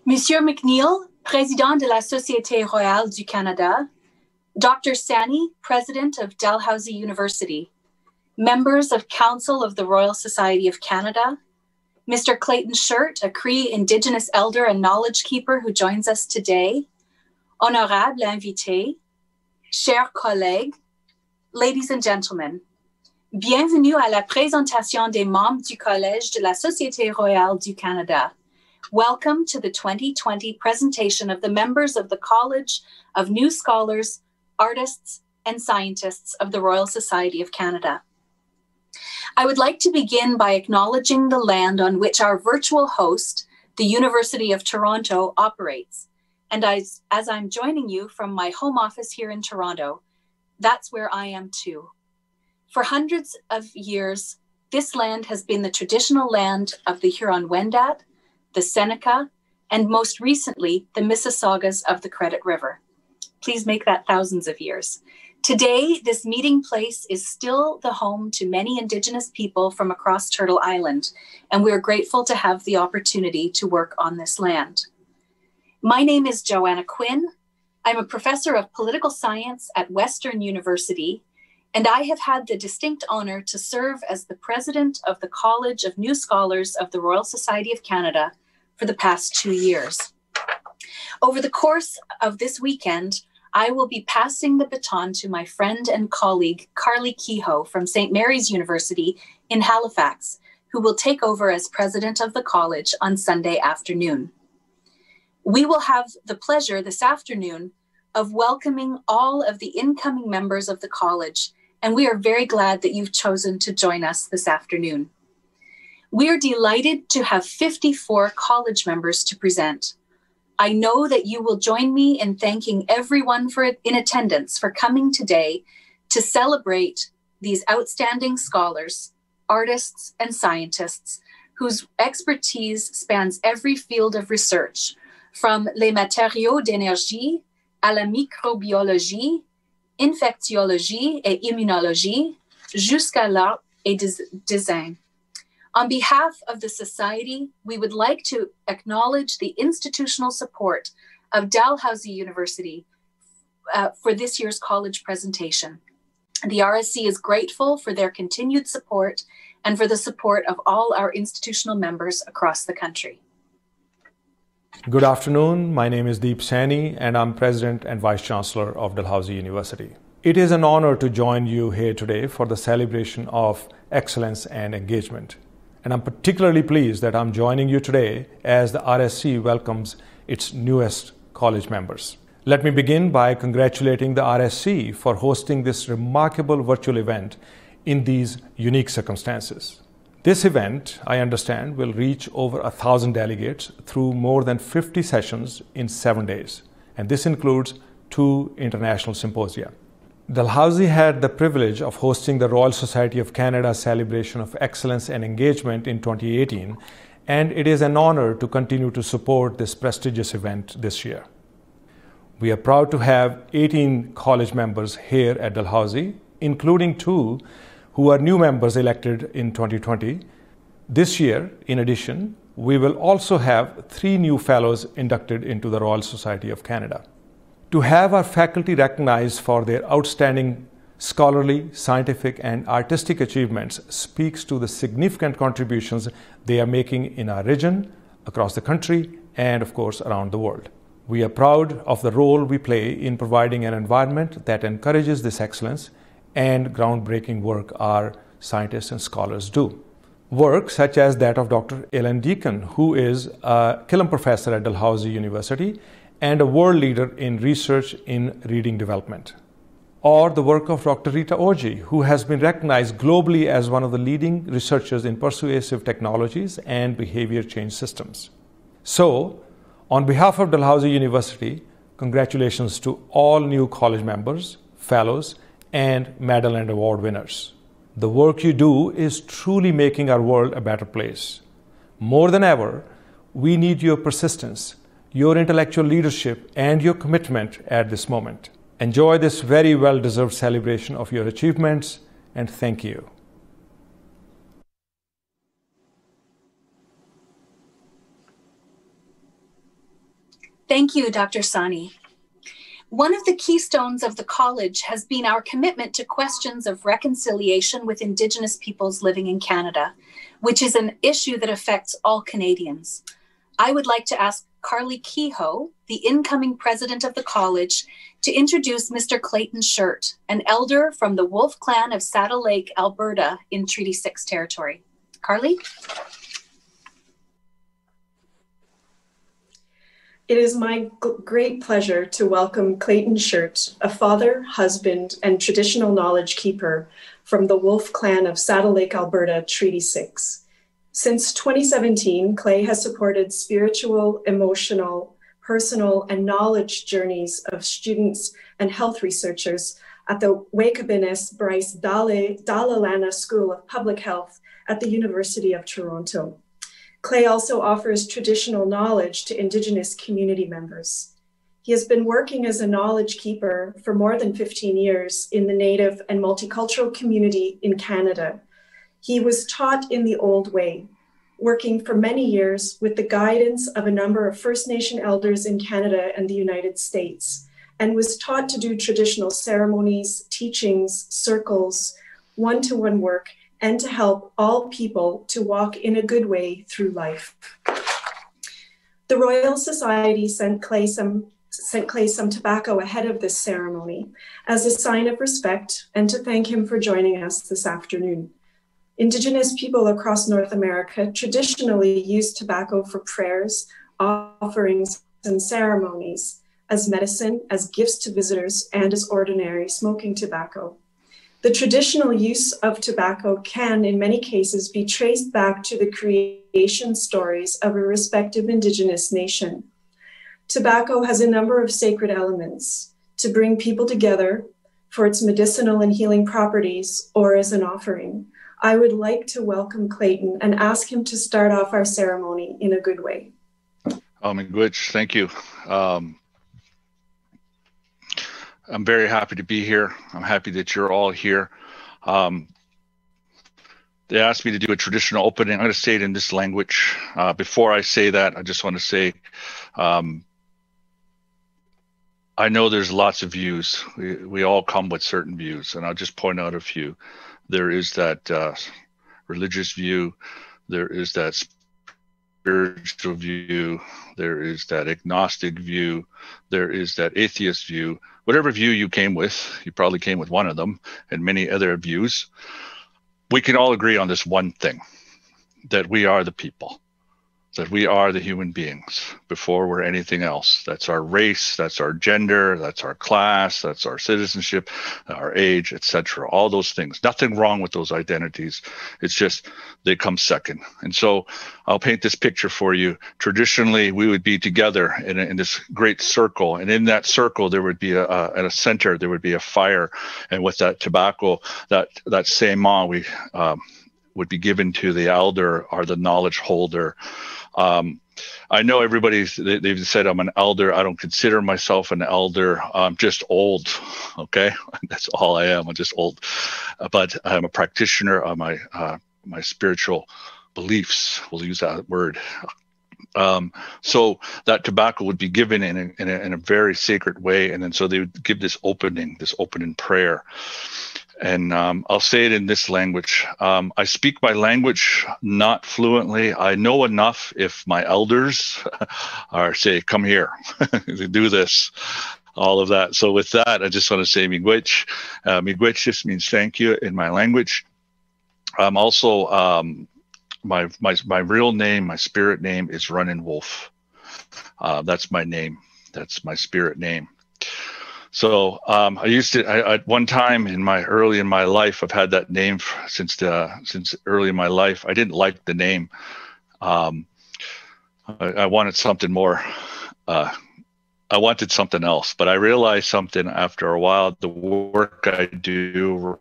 Monsieur Mcneil, Président de la Société Royale du Canada, Dr. Sani, President of Dalhousie University, members of Council of the Royal Society of Canada, Mr. Clayton Shirt, a Cree Indigenous elder and knowledge keeper who joins us today, honorable invité, chers collègues, ladies and gentlemen, bienvenue à la présentation des membres du Collège de la Société Royale du Canada. Welcome to the 2020 presentation of the members of the College of New Scholars, Artists, and Scientists of the Royal Society of Canada. I would like to begin by acknowledging the land on which our virtual host, the University of Toronto, operates. And as I'm joining you from my home office here in Toronto, that's where I am too. For hundreds of years, this land has been the traditional land of the Huron-Wendat, the Seneca, and most recently, the Mississaugas of the Credit River. Please make that thousands of years. Today, this meeting place is still the home to many Indigenous people from across Turtle Island, and we're grateful to have the opportunity to work on this land. My name is Joanna Quinn. I'm a professor of political science at Western University, and I have had the distinct honor to serve as the president of the College of New Scholars of the Royal Society of Canada for the past 2 years. Over the course of this weekend, I will be passing the baton to my friend and colleague, Carly Kehoe from St. Mary's University in Halifax, who will take over as president of the college on Sunday afternoon. We will have the pleasure this afternoon of welcoming all of the incoming members of the college, and we are very glad that you've chosen to join us this afternoon. We are delighted to have 54 college members to present. I know that you will join me in thanking everyone in attendance for coming today to celebrate these outstanding scholars, artists, and scientists whose expertise spans every field of research, from les matériaux d'énergie à la microbiologie, infectiologie et immunologie, jusqu'à l'art et design. On behalf of the Society, we would like to acknowledge the institutional support of Dalhousie University for this year's college presentation. The RSC is grateful for their continued support and for the support of all our institutional members across the country. Good afternoon. My name is Deep Sani, and I'm President and Vice Chancellor of Dalhousie University. It is an honor to join you here today for the celebration of excellence and engagement. And I'm particularly pleased that I'm joining you today as the RSC welcomes its newest college members. Let me begin by congratulating the RSC for hosting this remarkable virtual event in these unique circumstances. This event, I understand, will reach over 1,000 delegates through more than 50 sessions in 7 days. And this includes 2 international symposia. Dalhousie had the privilege of hosting the Royal Society of Canada's celebration of excellence and engagement in 2018, and it is an honor to continue to support this prestigious event this year. We are proud to have 18 college members here at Dalhousie, including 2 who are new members elected in 2020. This year, in addition, we will also have 3 new fellows inducted into the Royal Society of Canada. To have our faculty recognized for their outstanding scholarly, scientific, and artistic achievements speaks to the significant contributions they are making in our region, across the country, and of course around the world. We are proud of the role we play in providing an environment that encourages this excellence and groundbreaking work our scientists and scholars do. Work such as that of Dr. Ellen Deacon, who is a Killam professor at Dalhousie University and a world leader in research in reading development. Or the work of Dr. Rita Orji, who has been recognized globally as one of the leading researchers in persuasive technologies and behavior change systems. So, on behalf of Dalhousie University, congratulations to all new college members, fellows, and medal and award winners. The work you do is truly making our world a better place. More than ever, we need your persistence, your intellectual leadership, and your commitment at this moment. Enjoy this very well-deserved celebration of your achievements, and thank you. Thank you, Dr. Sani. One of the keystones of the college has been our commitment to questions of reconciliation with Indigenous peoples living in Canada, which is an issue that affects all Canadians. I would like to ask Carly Kehoe, the incoming president of the college, to introduce Mr. Clayton Shirt, an elder from the Wolf Clan of Saddle Lake, Alberta in Treaty 6 territory. Carly? It is my great pleasure to welcome Clayton Shirt, a father, husband, and traditional knowledge keeper from the Wolf Clan of Saddle Lake, Alberta, Treaty 6. Since 2017, Clay has supported spiritual, emotional, personal, and knowledge journeys of students and health researchers at the Wakeabinis Bryce Dalalana School of Public Health at the University of Toronto. Clay also offers traditional knowledge to Indigenous community members. He has been working as a knowledge keeper for more than 15 years in the Native and multicultural community in Canada. He was taught in the old way, working for many years with the guidance of a number of First Nation elders in Canada and the United States, and was taught to do traditional ceremonies, teachings, circles, one-to-one work, and to help all people to walk in a good way through life. The Royal Society sent Clay some tobacco ahead of this ceremony as a sign of respect and to thank him for joining us this afternoon. Indigenous people across North America traditionally use tobacco for prayers, offerings, and ceremonies, as medicine, as gifts to visitors, and as ordinary smoking tobacco. The traditional use of tobacco can, in many cases, be traced back to the creation stories of a respective Indigenous nation. Tobacco has a number of sacred elements to bring people together for its medicinal and healing properties or as an offering. I would like to welcome Clayton and ask him to start off our ceremony in a good way. Miigwech, thank you. I'm very happy to be here. I'm happy that you're all here. They asked me to do a traditional opening. I'm going to say it in this language. Before I say that, I just want to say, I know there's lots of views. We all come with certain views, and I'll just point out a few. There is that religious view. There is that spiritual view. There is that agnostic view. There is that atheist view. Whatever view you came with, you probably came with one of them, and many other views. We can all agree on this one thing, that we are the people, that we are the human beings before we're anything else. That's our race, that's our gender, that's our class, that's our citizenship, our age, etc. All those things. Nothing wrong with those identities. It's just they come second. And so I'll paint this picture for you. Traditionally, we would be together in this great circle. And in that circle, there would be at a center, there would be a fire. And with that tobacco, that sema we would be given to the elder or the knowledge holder. I know they've said I'm an elder. I don't consider myself an elder. I'm just old, okay? That's all I am. I'm just old. But I'm a practitioner of my spiritual beliefs. We'll use that word. So that tobacco would be given in a very sacred way. And then so they would give this opening prayer. And I'll say it in this language. I speak my language not fluently. I know enough if my elders are say, come here, do this, all of that. So with that, I just want to say miigwech. Miigwech just means thank you in my language. Also, my real name, my spirit name is Runnin' Wolf. That's my name. That's my spirit name. So I used to, at one time early in my life, I've had that name since early in my life. I didn't like the name. I wanted something more. I wanted something else, but I realized something after a while. The work I do,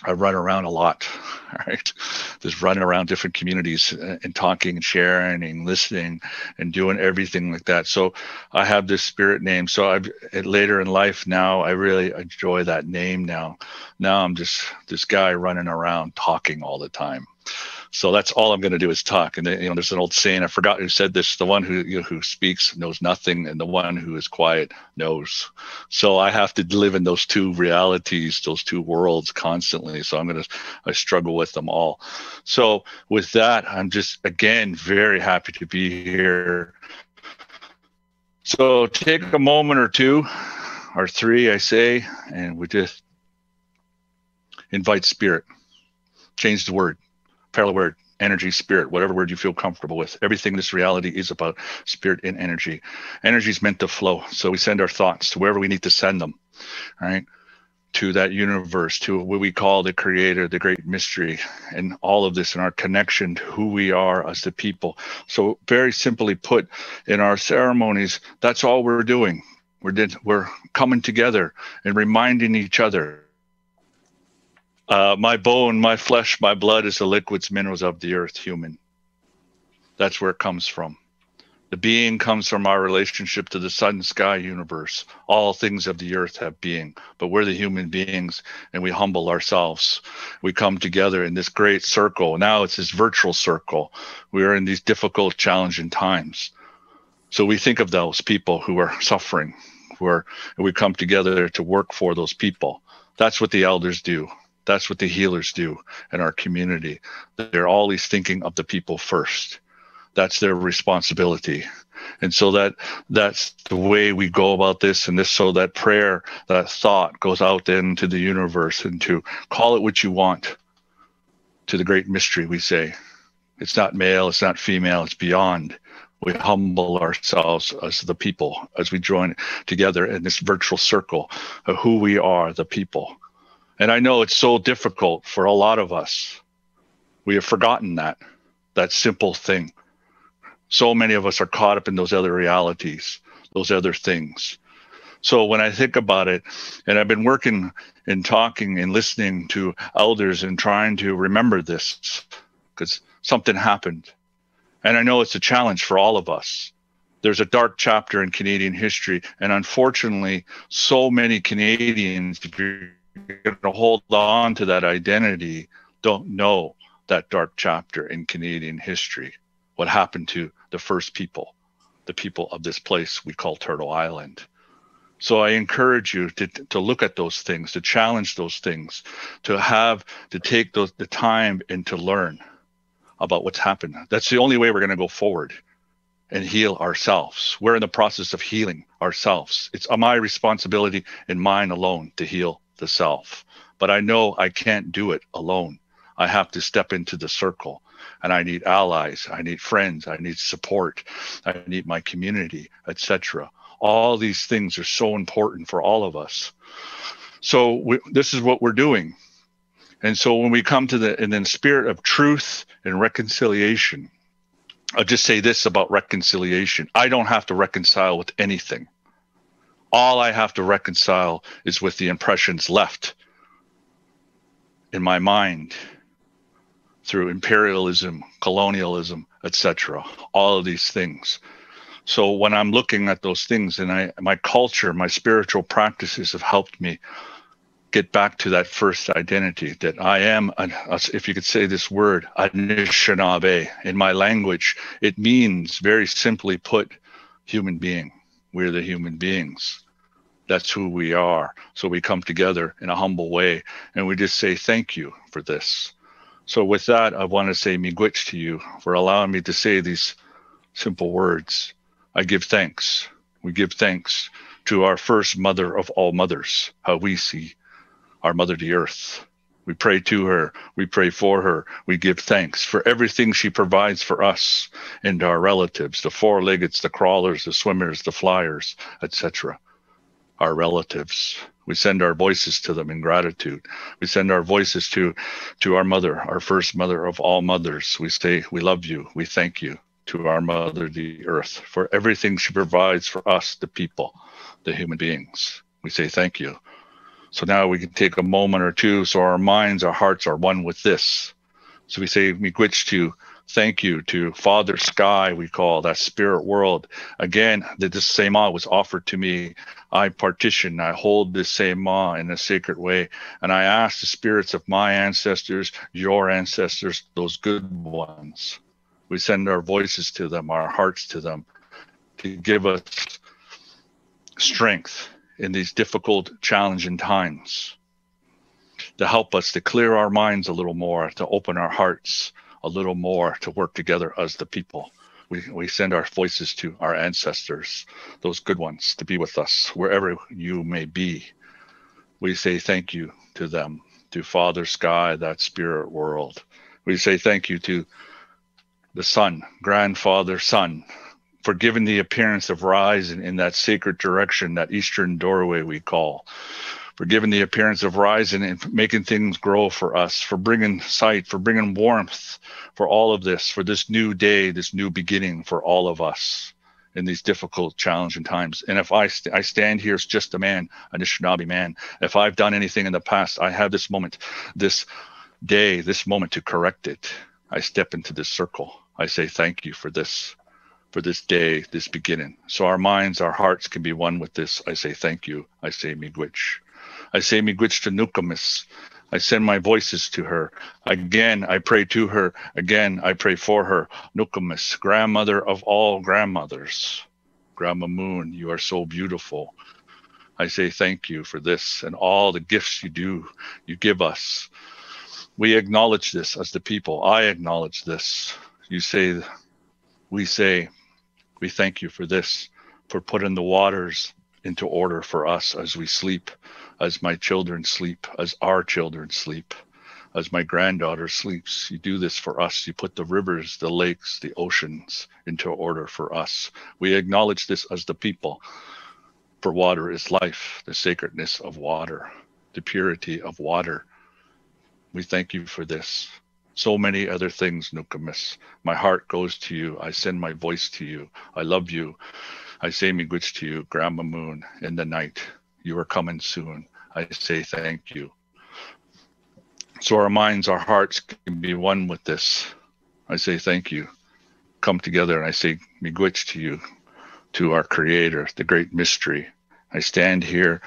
I run around a lot, right? Just running around different communities and talking and sharing and listening and doing everything like that. So I have this spirit name. So later in life now, I really enjoy that name now. Now I'm just this guy running around talking all the time. So that's all I'm going to do is talk. And then, there's an old saying, I forgot who said this: the one who speaks knows nothing, and the one who is quiet knows. So I have to live in those two realities, those two worlds constantly. So I struggle with them all. So with that, I'm just, again, very happy to be here. So take a moment or two, or three, I say, and we just invite spirit. Change the word. Parallel word, energy, spirit, whatever word you feel comfortable with. Everything in this reality is about spirit and energy. Energy is meant to flow. So we send our thoughts to wherever we need to send them, right? To that universe, to what we call the creator, the great mystery, and all of this in our connection to who we are as the people. So very simply put, in our ceremonies, that's all we're doing. We're coming together and reminding each other. My bone, my flesh, my blood is the liquids, minerals of the earth, human. That's where it comes from. The being comes from our relationship to the sun, sky, universe. All things of the earth have being, but we're the human beings, and we humble ourselves. We come together in this great circle. Now it's this virtual circle. We are in these difficult, challenging times. So we think of those people who are suffering, and we come together to work for those people. That's what the elders do. That's what the healers do in our community. They're always thinking of the people first. That's their responsibility. And so that's the way we go about this. And this, so that prayer, that thought goes out into the universe, and to call it what you want, to the great mystery, we say. It's not male, it's not female, it's beyond. We humble ourselves as the people, as we join together in this virtual circle of who we are, the people. And I know it's so difficult for a lot of us. We have forgotten that simple thing. So many of us are caught up in those other realities, those other things. So when I think about it, and I've been working and talking and listening to elders and trying to remember this, because something happened. And I know it's a challenge for all of us. There's a dark chapter in Canadian history. And unfortunately, so many Canadians, if you're going to hold on to that identity, don't know that dark chapter in Canadian history. What happened to the first people, the people of this place we call Turtle Island. So I encourage you to look at those things, to challenge those things, to take the time and to learn about what's happened. That's the only way we're going to go forward and heal ourselves. We're in the process of healing ourselves. It's my responsibility and mine alone to heal the self. But I know I can't do it alone. I have to step into the circle, and I need allies, I need friends, I need support, I need my community, etc. All these things are so important for all of us. So this is what we're doing. And so when we come to the spirit of truth and reconciliation, I'll just say this about reconciliation. I don't have to reconcile with anything. All I have to reconcile is with the impressions left in my mind through imperialism, colonialism, etc. All of these things. So when I'm looking at those things, and my culture, my spiritual practices have helped me get back to that first identity, that I am, if you could say this word, Anishinaabe. In my language, it means, very simply put, human being. We're the human beings. That's who we are. So we come together in a humble way, and we just say thank you for this. So with that, I want to say miigwech to you for allowing me to say these simple words. I give thanks. We give thanks to our first mother of all mothers, Hawisi, our mother, the earth. We pray to her. We pray for her. We give thanks for everything she provides for us and our relatives, the four-leggeds, the crawlers, the swimmers, the flyers, etc. Our relatives. We send our voices to them in gratitude. We send our voices to our mother, our first mother of all mothers. We say, we love you. We thank you to our mother, the earth, for everything she provides for us, the people, the human beings. We say thank you. So now we can take a moment or two so our minds, our hearts are one with this. So we say miigwech to thank you to Father Sky, we call that spirit world. Again, that this sema was offered to me. I partition, I hold this sema in a sacred way. And I ask the spirits of my ancestors, your ancestors, those good ones. We send our voices to them, our hearts to them, to give us strength in these difficult, challenging times, to help us to clear our minds a little more, to open our hearts a little more, to work together as the people. We send our voices to our ancestors, those good ones, to be with us wherever you may be. We say thank you to them, to Father Sky, that spirit world. We say thank you to the Sun, Grandfather Sun, for giving the appearance of rising in that sacred direction, that eastern doorway we call, for giving the appearance of rising and making things grow for us, for bringing sight, for bringing warmth, for all of this, for this new day, this new beginning for all of us in these difficult, challenging times. And if I stand here as just a man, an Anishinaabe man, if I've done anything in the past, I have this moment, this day, this moment to correct it. I step into this circle. I say thank you for this day, this beginning. So our minds, our hearts can be one with this. I say thank you. I say miigwech. I say miigwech to Nukamis. I send my voices to her. Again, I pray to her. Again, I pray for her. Nukamis, grandmother of all grandmothers. Grandma Moon, you are so beautiful. I say thank you for this and all the gifts you give us. We acknowledge this as the people. I acknowledge this. We say, we thank you for this, for putting the waters into order for us as we sleep, as my children sleep, as our children sleep, as my granddaughter sleeps. You do this for us. You put the rivers, the lakes, the oceans into order for us. We acknowledge this as the people, for water is life, the sacredness of water, the purity of water. We thank you for this. So many other things, Nukamis. My heart goes to you. I send my voice to you. I love you. I say miigwech to you, Grandma Moon, in the night. You are coming soon. I say thank you. So our minds, our hearts can be one with this. I say thank you. Come together and I say miigwech to you, to our Creator, the great mystery. I stand here.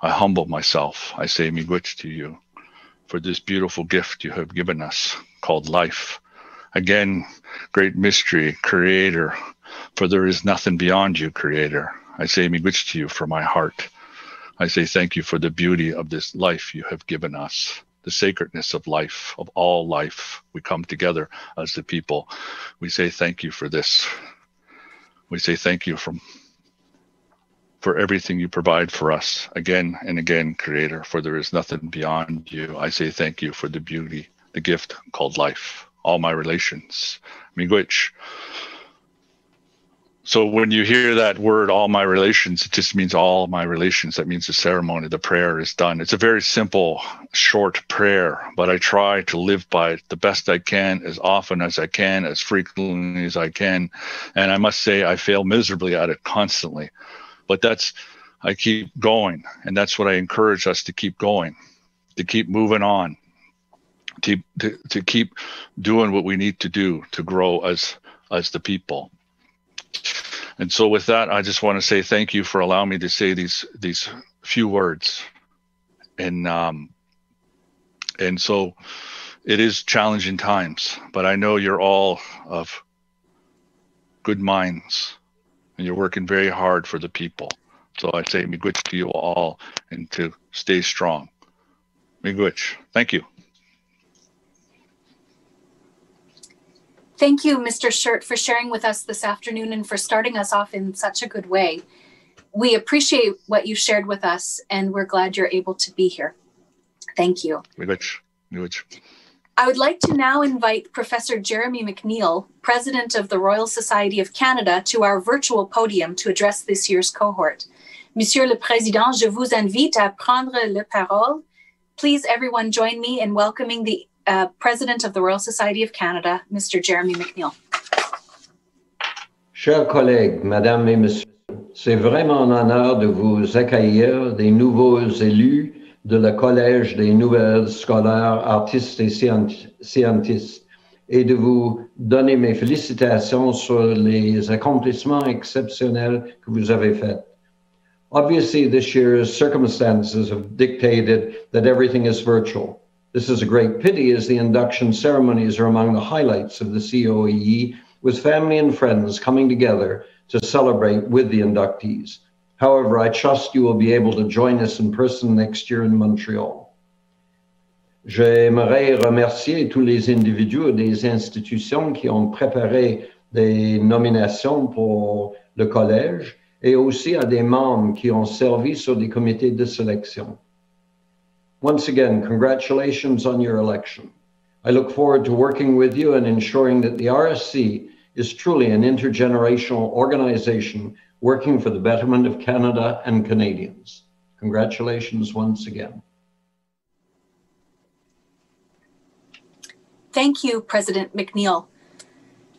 I humble myself. I say miigwech to you for this beautiful gift you have given us called life. Again, great mystery, Creator, for there is nothing beyond you, Creator. I say miigwech to you for my heart. I say thank you for the beauty of this life you have given us, the sacredness of life, of all life. We come together as the people. We say thank you for this. We say thank you for everything you provide for us again and again, Creator, for there is nothing beyond you. I say thank you for the beauty, the gift called life, all my relations. Miigwech. So when you hear that word, all my relations, it just means all my relations. That means the ceremony, the prayer is done. It's a very simple, short prayer, but I try to live by it the best I can, as often as I can, as frequently as I can. And I must say, I fail miserably at it constantly. But I keep going. And that's what I encourage us to keep going, to keep moving on, to keep doing what we need to do to grow as the people. And so with that, I just want to say thank you for allowing me to say these few words. And so it is challenging times, but I know you're all of good minds and you're working very hard for the people. So I say miigwech to you all and to stay strong. Miigwech. Thank you. Thank you, Mr. Shirt, for sharing with us this afternoon and for starting us off in such a good way. We appreciate what you shared with us, and we're glad you're able to be here. Thank you. Miigwech. I would like to now invite Professor Jeremy Mcneil, President of the Royal Society of Canada, to our virtual podium to address this year's cohort. Monsieur le Président, je vous invite à prendre la parole. Please, everyone, join me in welcoming the President of the Royal Society of Canada, Mr. Jeremy Mcneil. Chers collègues, Madame et Monsieur, c'est vraiment un honneur de vous accueillir, des nouveaux élus de le Collège des nouvelles scolaires, artistes et scientistes, et de vous donner mes félicitations sur les accomplissements exceptionnels que vous avez faits. Obviously, this year's circumstances have dictated that everything is virtual. This is a great pity, as the induction ceremonies are among the highlights of the COEE, with family and friends coming together to celebrate with the inductees. However, I trust you will be able to join us in person next year in Montreal. J'aimerais remercier tous les individus et des institutions qui ont préparé des nominations pour le collège et aussi à des membres qui ont servi sur des comités de sélection. Once again, congratulations on your election. I look forward to working with you and ensuring that the RSC is truly an intergenerational organization working for the betterment of Canada and Canadians. Congratulations once again. Thank you, President Mcneil.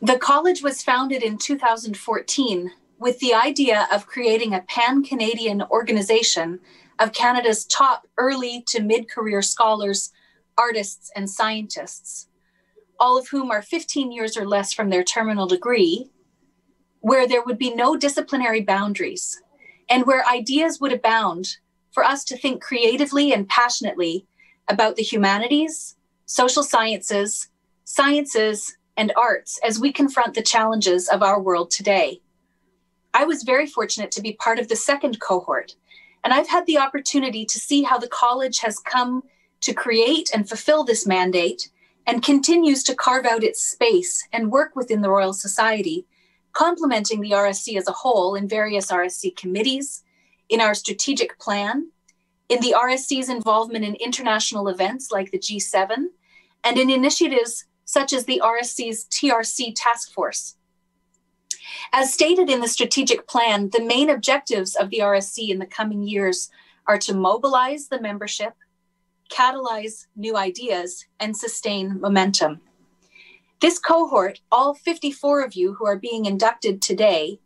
The college was founded in 2014 with the idea of creating a pan-Canadian organization of Canada's top early to mid-career scholars, artists, and scientists, all of whom are 15 years or less from their terminal degree, where there would be no disciplinary boundaries, and where ideas would abound for us to think creatively and passionately about the humanities, social sciences, and arts as we confront the challenges of our world today. I was very fortunate to be part of the second cohort, and I've had the opportunity to see how the college has come to create and fulfill this mandate and continues to carve out its space and work within the Royal Society, complementing the RSC as a whole in various RSC committees, in our strategic plan, in the RSC's involvement in international events like the G7, and in initiatives such as the RSC's TRC task force. As stated in the strategic plan, the main objectives of the RSC in the coming years are to mobilize the membership, catalyze new ideas, and sustain momentum. This cohort, all 54 of you who are being inducted today,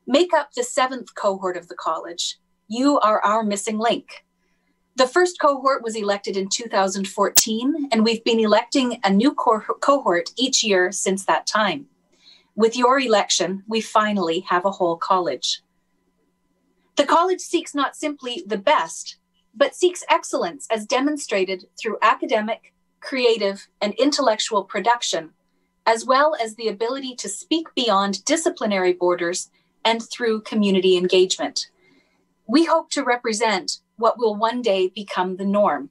make up the 7th cohort of the college. You are our missing link. The first cohort was elected in 2014, and we've been electing a new cohort each year since that time. With your election, we finally have a whole college. The college seeks not simply the best, but seeks excellence as demonstrated through academic, creative, and intellectual production, as well as the ability to speak beyond disciplinary borders and through community engagement. We hope to represent what will one day become the norm,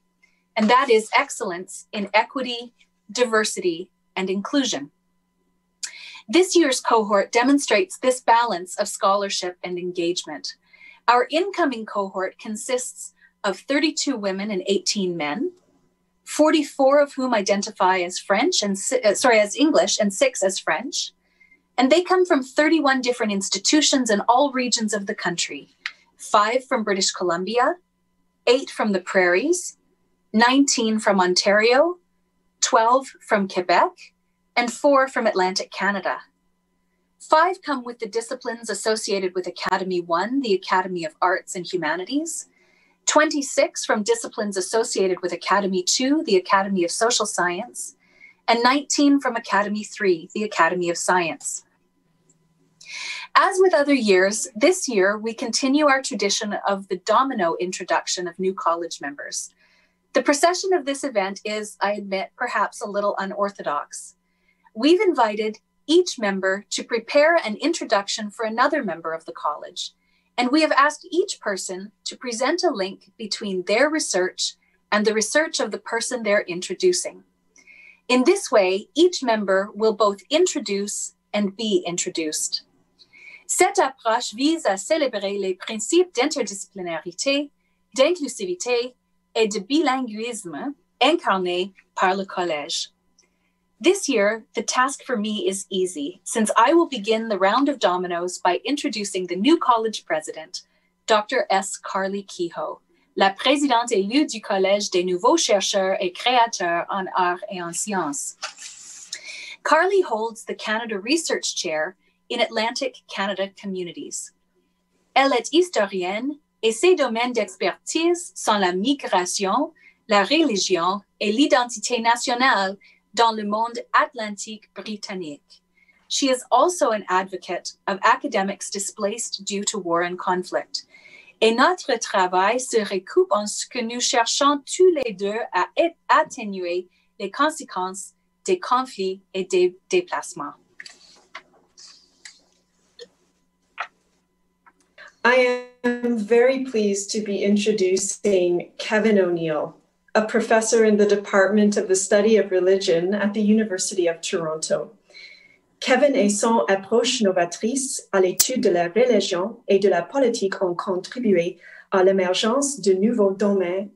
and that is excellence in equity, diversity, and inclusion. This year's cohort demonstrates this balance of scholarship and engagement. Our incoming cohort consists of 32 women and 18 men, 44 of whom identify as as English and 6 as French. And they come from 31 different institutions in all regions of the country, 5 from British Columbia, 8 from the Prairies, 19 from Ontario, 12 from Quebec, and 4 from Atlantic Canada. 5 come with the disciplines associated with Academy 1, the Academy of Arts and Humanities, 26 from disciplines associated with Academy 2, the Academy of Social Science, and 19 from Academy 3, the Academy of Science. As with other years, this year we continue our tradition of the domino introduction of new college members. The procession of this event is, I admit, perhaps a little unorthodox. We've invited each member to prepare an introduction for another member of the college, and we have asked each person to present a link between their research and the research of the person they're introducing. In this way, each member will both introduce and be introduced. Cette approche vise à célébrer les principes d'interdisciplinarité, d'inclusivité et de bilinguisme incarnés par le Collège. This year, the task for me is easy, since I will begin the round of dominoes by introducing the new college president, Dr. S. Carly Kehoe, la présidente élue du Collège des nouveaux chercheurs et créateurs en arts et en sciences. Carly holds the Canada Research Chair in Atlantic Canada Communities. Elle est historienne et ses domaines d'expertise sont la migration, la religion et l'identité nationale dans le monde atlantique britannique. She is also an advocate of academics displaced due to war and conflict. Et notre travail se recoupe en ce que nous cherchons tous les deux à atténuer les conséquences des conflits et des déplacements. I am very pleased to be introducing Kevin O'Neill, a professor in the Department of the Study of Religion at the University of Toronto. Kevin et son approche novatrice à l'étude de la religion et de la politique ont contribué à l'émergence de nouveaux domaines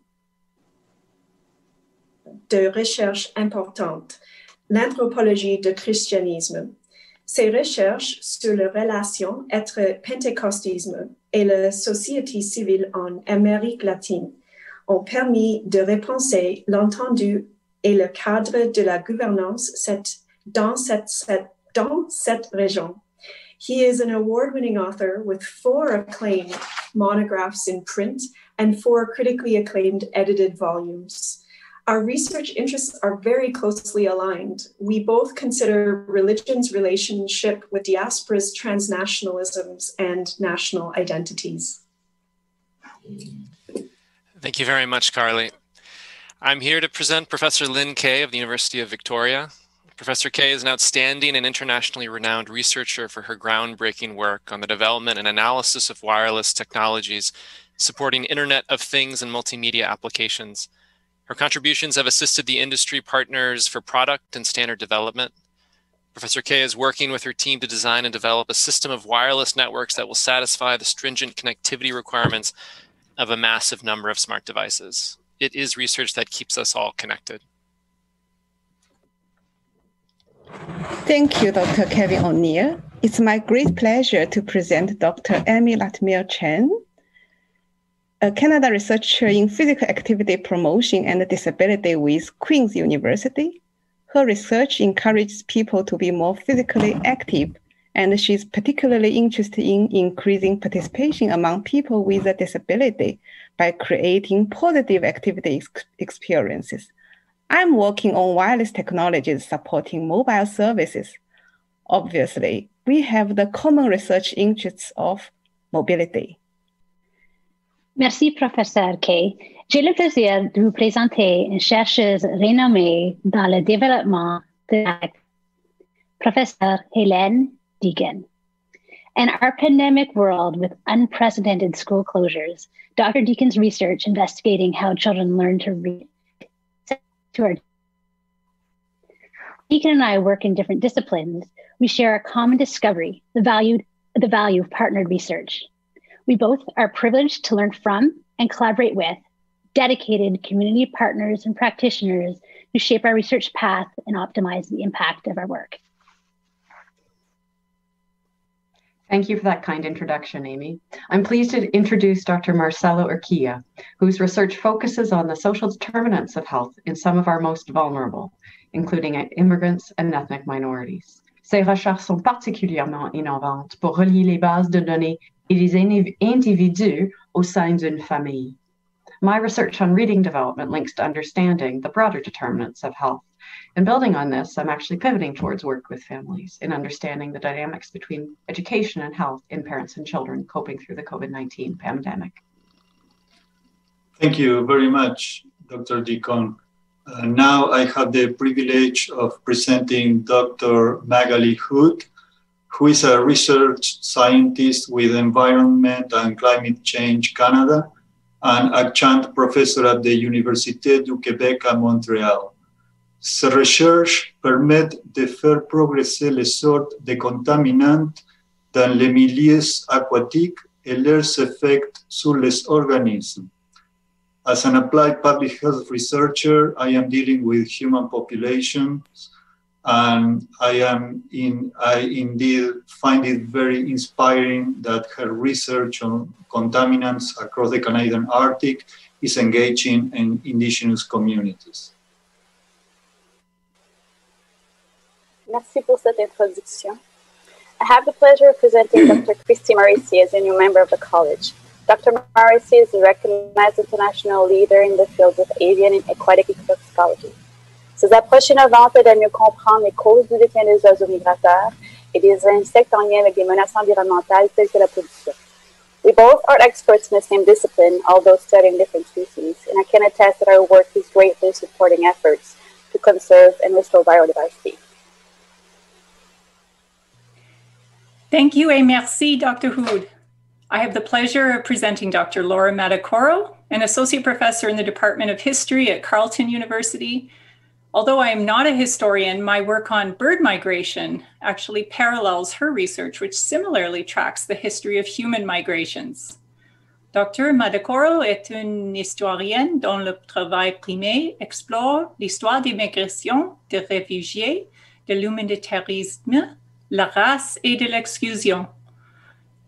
de recherche importantes, l'anthropologie du christianisme. Ses recherches sur la relation entre pentecostisme et la société civile en Amérique latine ont permis de repenser l'entendu et le cadre de la gouvernance dans cette région. He is an award-winning author with 4 acclaimed monographs in print and 4 critically acclaimed edited volumes. Our research interests are very closely aligned. We both consider religion's relationship with diaspora's transnationalisms and national identities. Thank you very much, Carly. I'm here to present Professor Lynn Kay of the University of Victoria. Professor Kay is an outstanding and internationally renowned researcher for her groundbreaking work on the development and analysis of wireless technologies supporting Internet of Things and multimedia applications. Her contributions have assisted the industry partners for product and standard development. Professor Kay is working with her team to design and develop a system of wireless networks that will satisfy the stringent connectivity requirements of a massive number of smart devices. It is research that keeps us all connected. Thank you, Dr. Kevin O'Neill. It's my great pleasure to present Dr. Amy Latmire-Chen, a Canada researcher in physical activity promotion and disability with Queen's University. Her research encourages people to be more physically active, and she's particularly interested in increasing participation among people with a disability by creating positive activity experiences. I'm working on wireless technologies supporting mobile services. Obviously, we have the common research interests of mobility. Merci, Professeur Kay. J'ai le plaisir de vous présenter une chercheuse renommée dans le développement de la Professeur Hélène Deacon. In our pandemic world with unprecedented school closures, Dr. Deacon's research investigating how children learn to read to our Deacon and I work in different disciplines. We share a common discovery, the value of partnered research. We both are privileged to learn from and collaborate with dedicated community partners and practitioners who shape our research path and optimize the impact of our work. Thank you for that kind introduction, Amy. I'm pleased to introduce Dr. Marcelo Urquilla, whose research focuses on the social determinants of health in some of our most vulnerable, including immigrants and ethnic minorities. Ces recherches sont particulièrement innovantes pour relier les bases de données et les individus au sein d'une famille. My research on reading development links to understanding the broader determinants of health. And building on this, I'm actually pivoting towards work with families in understanding the dynamics between education and health in parents and children coping through the COVID-19 pandemic. Thank you very much, Dr. Deacon. Now I have the privilege of presenting Dr. Magali Hood, who is a research scientist with Environment and Climate Change Canada and adjunct professor at the Université du Québec à Montréal. Sa recherche permet de faire progresser les sortes de contaminants dans les milieux aquatiques et leurs effets sur les organismes. As an applied public health researcher, I am dealing with human populations, and I indeed find it very inspiring that her research on contaminants across the Canadian Arctic is engaging in Indigenous communities. Merci pour cette introduction. I have the pleasure of presenting Dr. Christy Maurici as a new member of the College. Dr. Maurici is a recognized international leader in the field of avian and aquatic ecology. Ces approches innovantes aident à mieux comprendre les causes du déclin des oiseaux migrateurs et des insectes en lien avec des menaces environnementales telles que la pollution. We both are experts in the same discipline, although studying different species, and I can attest that our work is greatly supporting efforts to conserve and restore biodiversity. Thank you et merci, Dr. Hood. I have the pleasure of presenting Dr. Laura Madacoro, an associate professor in the Department of History at Carleton University. Although I am not a historian, my work on bird migration actually parallels her research, which similarly tracks the history of human migrations. Dr. Madacoro est une historienne dont le travail primé explore l'histoire des migrations des réfugiés, de l'humanitarisme, la race et de l'exclusion.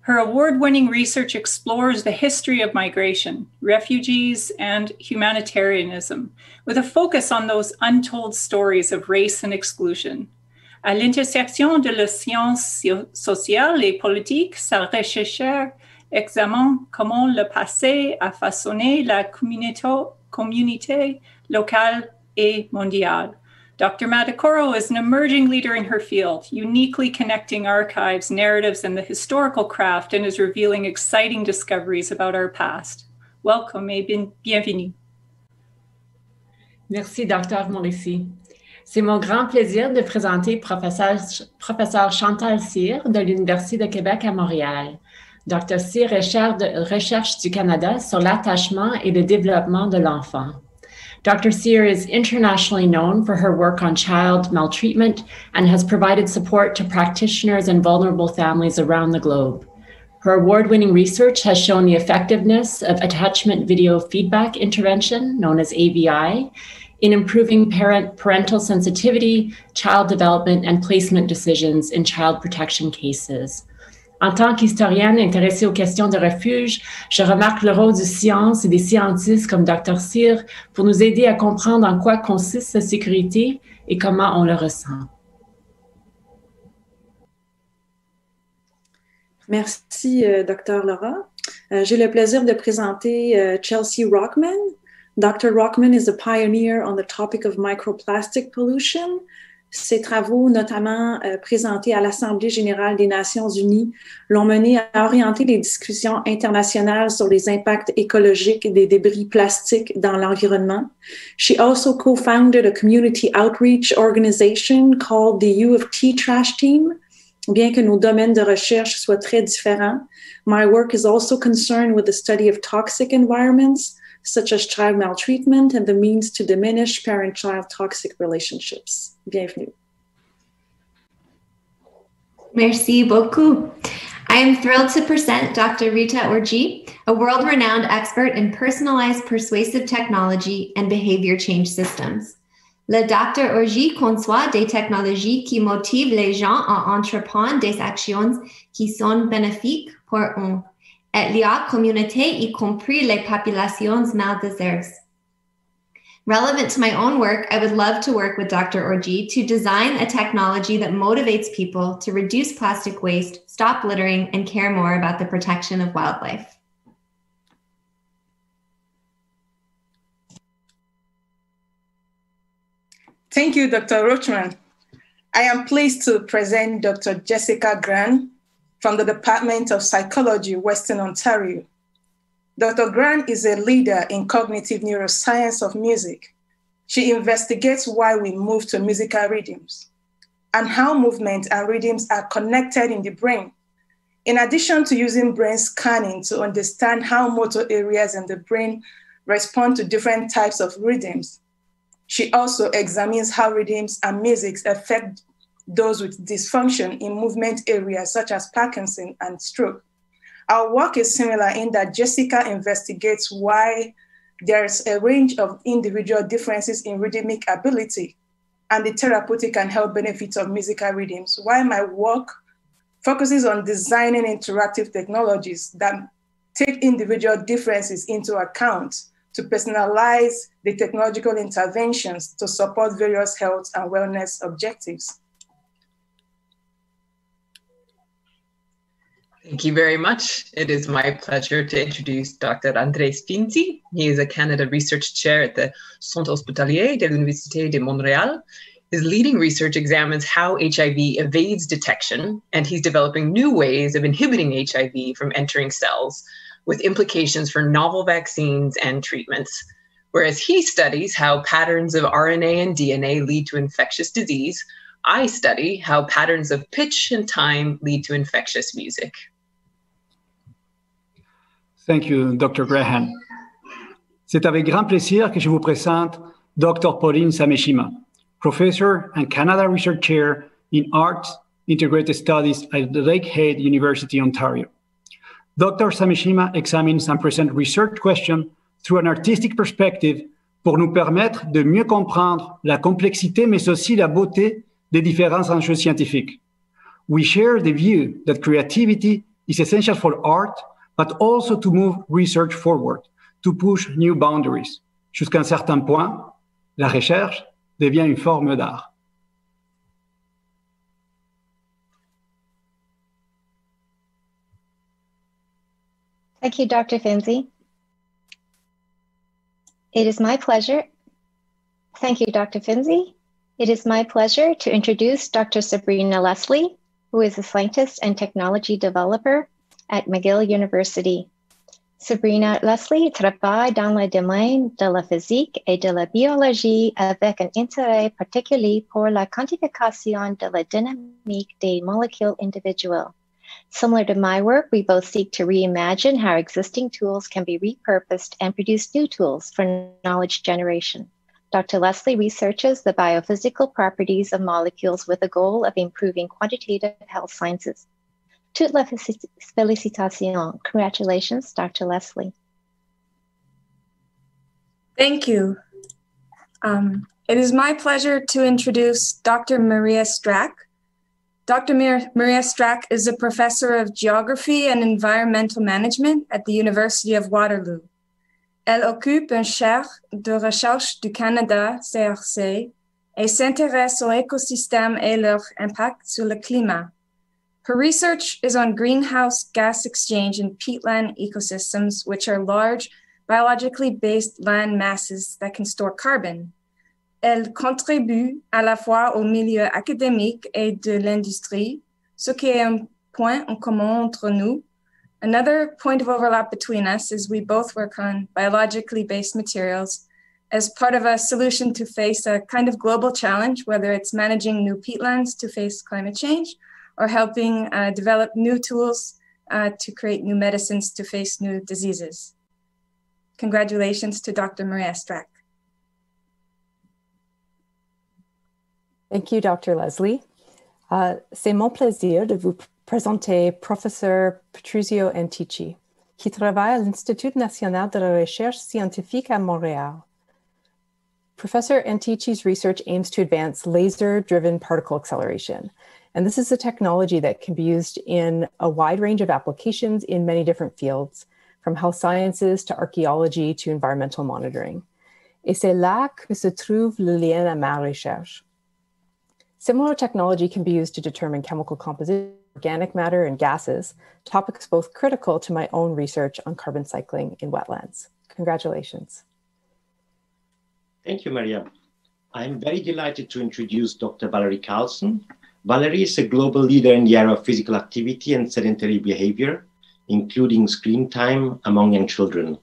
Her award-winning research explores the history of migration, refugees, and humanitarianism, with a focus on those untold stories of race and exclusion. À l'intersection de les sciences sociales et politiques, sa recherche examine comment le passé a façonné la communauté locale et mondiale. Dr. Madacoro is an emerging leader in her field, uniquely connecting archives, narratives, and the historical craft, and is revealing exciting discoveries about our past. Welcome et bienvenue. Merci, Dr. Maurici. C'est mon grand plaisir de présenter professeur Chantal Cyr de l'Université de Québec à Montréal. Dr. Cyr recherche du Canada sur l'attachement et le développement de l'enfant. Dr. Cyr is internationally known for her work on child maltreatment and has provided support to practitioners and vulnerable families around the globe. Her award-winning research has shown the effectiveness of attachment video feedback intervention, known as AVI, in improving parental sensitivity, child development, and placement decisions in child protection cases. En tant qu'historienne intéressée aux questions de refuge, je remarque le rôle du science et des scientistes comme Dr. Cyr pour nous aider à comprendre en quoi consiste cette sécurité et comment on le ressent. Merci, Dr. Laura. J'ai le plaisir de présenter Chelsea Rockman. Dr. Rockman is a pioneer on the topic of microplastic pollution. Ses travaux, notamment présentés à l'Assemblée générale des Nations unies, l'ont mené à orienter les discussions internationales sur les impacts écologiques des débris plastiques dans l'environnement. She also co-founded a community outreach organization called the U of T Trash Team. Bien que nos domaines de recherche soient très différents, my work is also concerned with the study of toxic environments, such as child maltreatment and the means to diminish parent-child toxic relationships. Bienvenue. Merci beaucoup. I am thrilled to present Dr. Rita Orji, a world-renowned expert in personalized persuasive technology and behavior change systems. Le Dr. Orji conçoit des technologies qui motivent les gens à entreprendre des actions qui sont bénéfiques pour eux et la communauté, y compris les populations mal déserves. Relevant to my own work, I would love to work with Dr. Orji to design a technology that motivates people to reduce plastic waste, stop littering, and care more about the protection of wildlife. Thank you, Dr. Rochman. I am pleased to present Dr. Jessica Gran from the Department of Psychology, Western Ontario. Dr. Gran is a leader in cognitive neuroscience of music. She investigates why we move to musical rhythms and how movement and rhythms are connected in the brain. In addition to using brain scanning to understand how motor areas in the brain respond to different types of rhythms, she also examines how rhythms and music affect those with dysfunction in movement areas such as Parkinson and stroke. Our work is similar in that Jessica investigates why there's a range of individual differences in rhythmic ability and the therapeutic and health benefits of musical rhythms, while my work focuses on designing interactive technologies that take individual differences into account to personalize the technological interventions to support various health and wellness objectives. Thank you very much. It is my pleasure to introduce Dr. Andres Finczy. He is a Canada Research Chair at the Centre Hospitalier de l'Université de Montréal. His leading research examines how HIV evades detection, and he's developing new ways of inhibiting HIV from entering cells with implications for novel vaccines and treatments. Whereas he studies how patterns of RNA and DNA lead to infectious disease, I study how patterns of pitch and time lead to infectious music. Thank you, Dr. Graham. C'est avec grand plaisir que je vous présente Dr. Pauline Sameshima, Professor and Canada Research Chair in Arts Integrated Studies at Lakehead University, Ontario. Dr. Sameshima examines and presents research questions through an artistic perspective pour nous permettre de mieux comprendre la complexité, mais aussi la beauté des différents enjeux scientifiques. We share the view that creativity is essential for art, but also to move research forward, to push new boundaries. Jusqu'à un certain point, la recherche devient une forme d'art. Thank you, Dr. Finczy. It is my pleasure. Thank you, Dr. Finczy. It is my pleasure to introduce Dr. Sabrina Leslie, who is a scientist and technology developer at McGill University. Sabrina Leslie travaille dans le domaine de la physique et de la biologie avec un intérêt particulier pour la quantification de la dynamique des molécules individuelles. Similar to my work, we both seek to reimagine how existing tools can be repurposed and produce new tools for knowledge generation. Dr. Leslie researches the biophysical properties of molecules with the goal of improving quantitative health sciences. Toutes les félicitations. Congratulations, Dr. Leslie. Thank you. It is my pleasure to introduce Dr. Maria Strack. Dr. Maria Strack is a professor of geography and environmental management at the University of Waterloo. Elle occupe un chaire de recherche du Canada, CRC, et s'intéresse aux écosystèmes et leur impact sur le climat. Her research is on greenhouse gas exchange in peatland ecosystems, which are large, biologically based land masses that can store carbon. Elle contribue à la fois au milieu académique et de l'industrie, ce qui est un point en commun entre nous. Another point of overlap between us is we both work on biologically based materials as part of a solution to face a kind of global challenge, whether it's managing new peatlands to face climate change or helping develop new tools to create new medicines to face new diseases. Congratulations to Dr. Maria Strack. Thank you, Dr. Leslie. C'est mon plaisir de vous présenter Professeur Patrizio Finczy, qui travaille à l'Institut national de la recherche scientifique à Montréal. Professor Finczy's research aims to advance laser-driven particle acceleration. And this is a technology that can be used in a wide range of applications in many different fields, from health sciences to archaeology to environmental monitoring. Et c'est là que se trouve le lien à ma recherche. Similar technology can be used to determine chemical composition, organic matter, and gases, topics both critical to my own research on carbon cycling in wetlands. Congratulations. Thank you, Maria. I'm very delighted to introduce Dr. Valerie Carlson. Valerie is a global leader in the area of physical activity and sedentary behavior, including screen time among young children.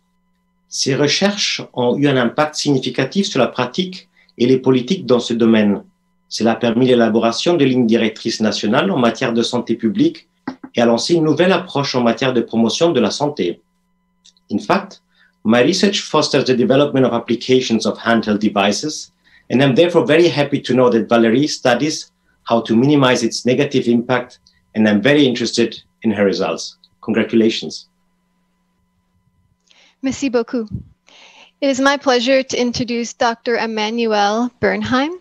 Ses recherches ont eu un impact significatif sur la pratique et les politiques dans ce domaine. Cela a permis l'élaboration de lignes directrices nationales en matière de santé publique et a lancé une nouvelle approche en matière de promotion de la santé. In fact, my research fosters the development of applications of handheld devices, and I'm therefore very happy to know that Valerie studies how to minimize its negative impact, and I'm very interested in her results. Congratulations. Merci beaucoup. It is my pleasure to introduce Dr. Emmanuel Bernheim.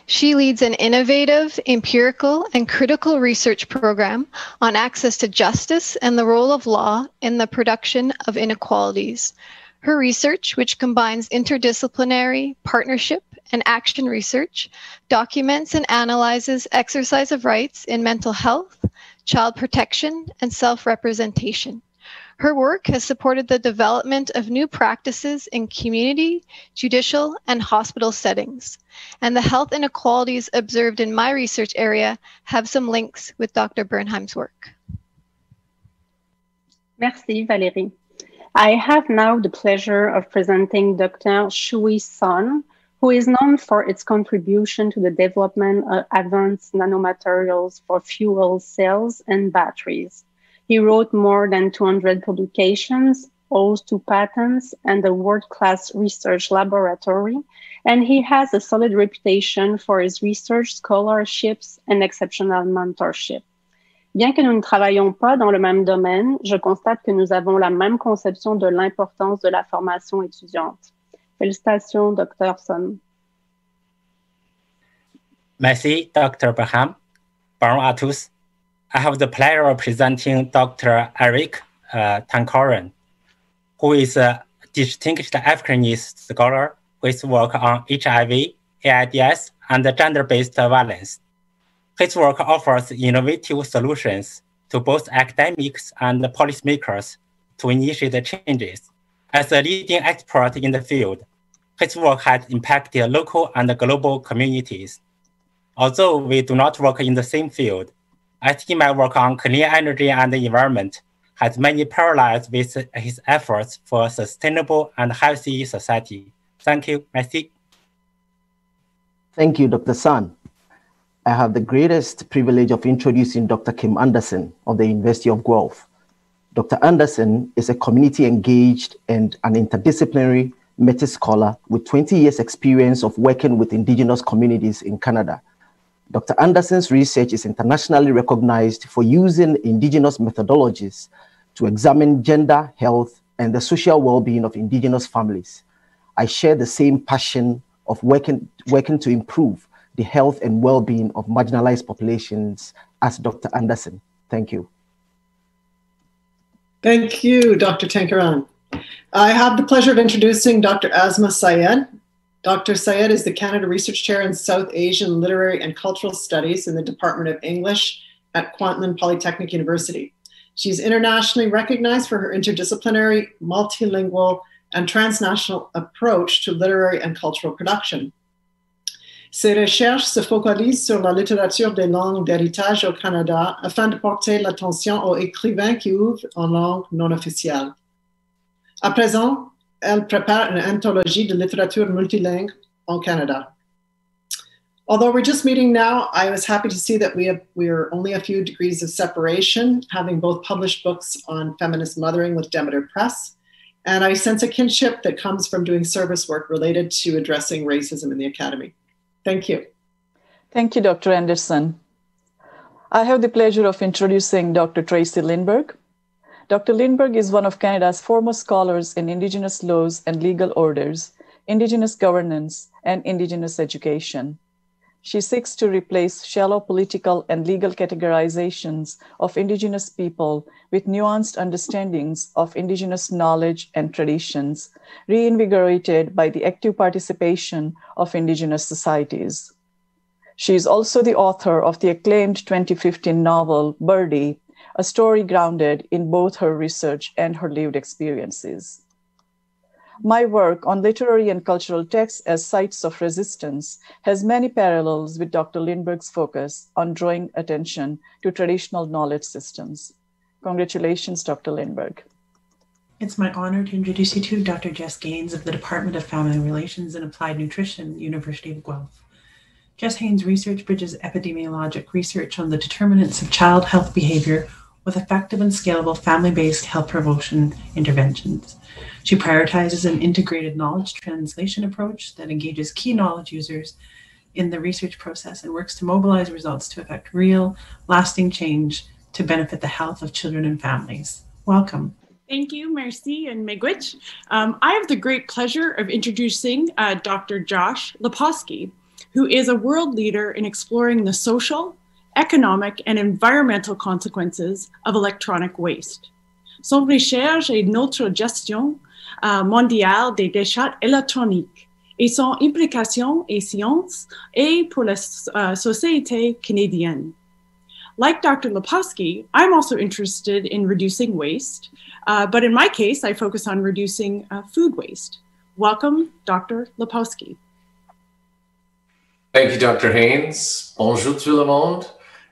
She leads an innovative, empirical, and critical research program on access to justice and the role of law in the production of inequalities. Her research, which combines interdisciplinary, partnership, and action research, documents and analyzes exercise of rights in mental health, child protection, and self-representation. Her work has supported the development of new practices in community, judicial, and hospital settings. And the health inequalities observed in my research area have some links with Dr. Bernheim's work. Merci, Valérie. I have now the pleasure of presenting Dr. Shui Sun, who is known for its contribution to the development of advanced nanomaterials for fuel cells and batteries. He wrote more than 200 publications, holds 2 patents, and a world-class research laboratory, and he has a solid reputation for his research scholarships and exceptional mentorship. Bien que nous ne travaillions pas dans le même domaine, je constate que nous avons la même conception de l'importance de la formation étudiante. Félicitations, Dr. Sun. Merci, Dr. Bernheim. Bonjour à tous. I have the pleasure of presenting Dr. Eric Delarge, who is a distinguished Africanist scholar with work on HIV, AIDS, and gender-based violence. His work offers innovative solutions to both academics and policymakers to initiate changes. As a leading expert in the field, his work has impacted local and global communities. Although we do not work in the same field, I think my work on clean energy and the environment has many parallels with his efforts for a sustainable and healthy society. Thank you. Merci. Thank you, Dr. Sun. I have the greatest privilege of introducing Dr. Kim Anderson of the University of Guelph. Dr. Anderson is a community-engaged and an interdisciplinary Métis scholar with 20 years experience of working with Indigenous communities in Canada. Dr. Anderson's research is internationally recognized for using Indigenous methodologies to examine gender, health, and the social well-being of Indigenous families. I share the same passion of working to improve the health and well-being of marginalized populations as Dr. Anderson. Thank you. Thank you, Dr. Tankaran. I have the pleasure of introducing Dr. Asma Syed. Dr. Syed is the Canada Research Chair in South Asian Literary and Cultural Studies in the Department of English at Kwantlen Polytechnic University. She's internationally recognized for her interdisciplinary, multilingual, and transnational approach to literary and cultural production. Ses recherches se focalisent sur la littérature des langues d'héritage au Canada afin de porter l'attention aux écrivains qui ouvrent en langue non officielle. À présent, elle prépare une anthologie de littérature multilingue en Canada. Although we're just meeting now, I was happy to see that we are only a few degrees of separation, having both published books on feminist mothering with Demeter Press, and I sense a kinship that comes from doing service work related to addressing racism in the academy. Thank you. Thank you, Dr. Anderson. I have the pleasure of introducing Dr. Tracy Lindbergh. Dr. Lindbergh is one of Canada's foremost scholars in Indigenous laws and legal orders, Indigenous governance, and Indigenous education. She seeks to replace shallow political and legal categorizations of Indigenous people with nuanced understandings of Indigenous knowledge and traditions, reinvigorated by the active participation of Indigenous societies. She is also the author of the acclaimed 2015 novel, Birdie, a story grounded in both her research and her lived experiences. My work on literary and cultural texts as sites of resistance has many parallels with Dr. Lindbergh's focus on drawing attention to traditional knowledge systems. Congratulations, Dr. Lindbergh. It's my honor to introduce you to Dr. Jess Gaines of the Department of Family Relations and Applied Nutrition, University of Guelph. Jess Haynes' research bridges epidemiologic research on the determinants of child health behavior with effective and scalable family-based health promotion interventions. She prioritizes an integrated knowledge translation approach that engages key knowledge users in the research process and works to mobilize results to affect real, lasting change to benefit the health of children and families. Welcome. Thank you, merci, and miigwech. I have the great pleasure of introducing Dr. Josh Laposky, who is a world leader in exploring the social, economic, and environmental consequences of electronic waste. Son recherche est notre gestion mondiale des déchets électroniques et son implication en sciences et pour la société canadienne. Like Dr. Laposky, I'm also interested in reducing waste, but in my case, I focus on reducing food waste. Welcome, Dr. Laposky. Thank you, Dr. Haynes. Bonjour tout le monde.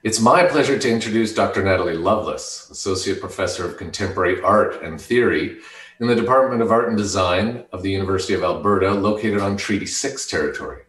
It's my pleasure to introduce Dr. Natalie Lovelace, Associate Professor of Contemporary Art and Theory in the Department of Art and Design of the University of Alberta, located on Treaty 6 territory.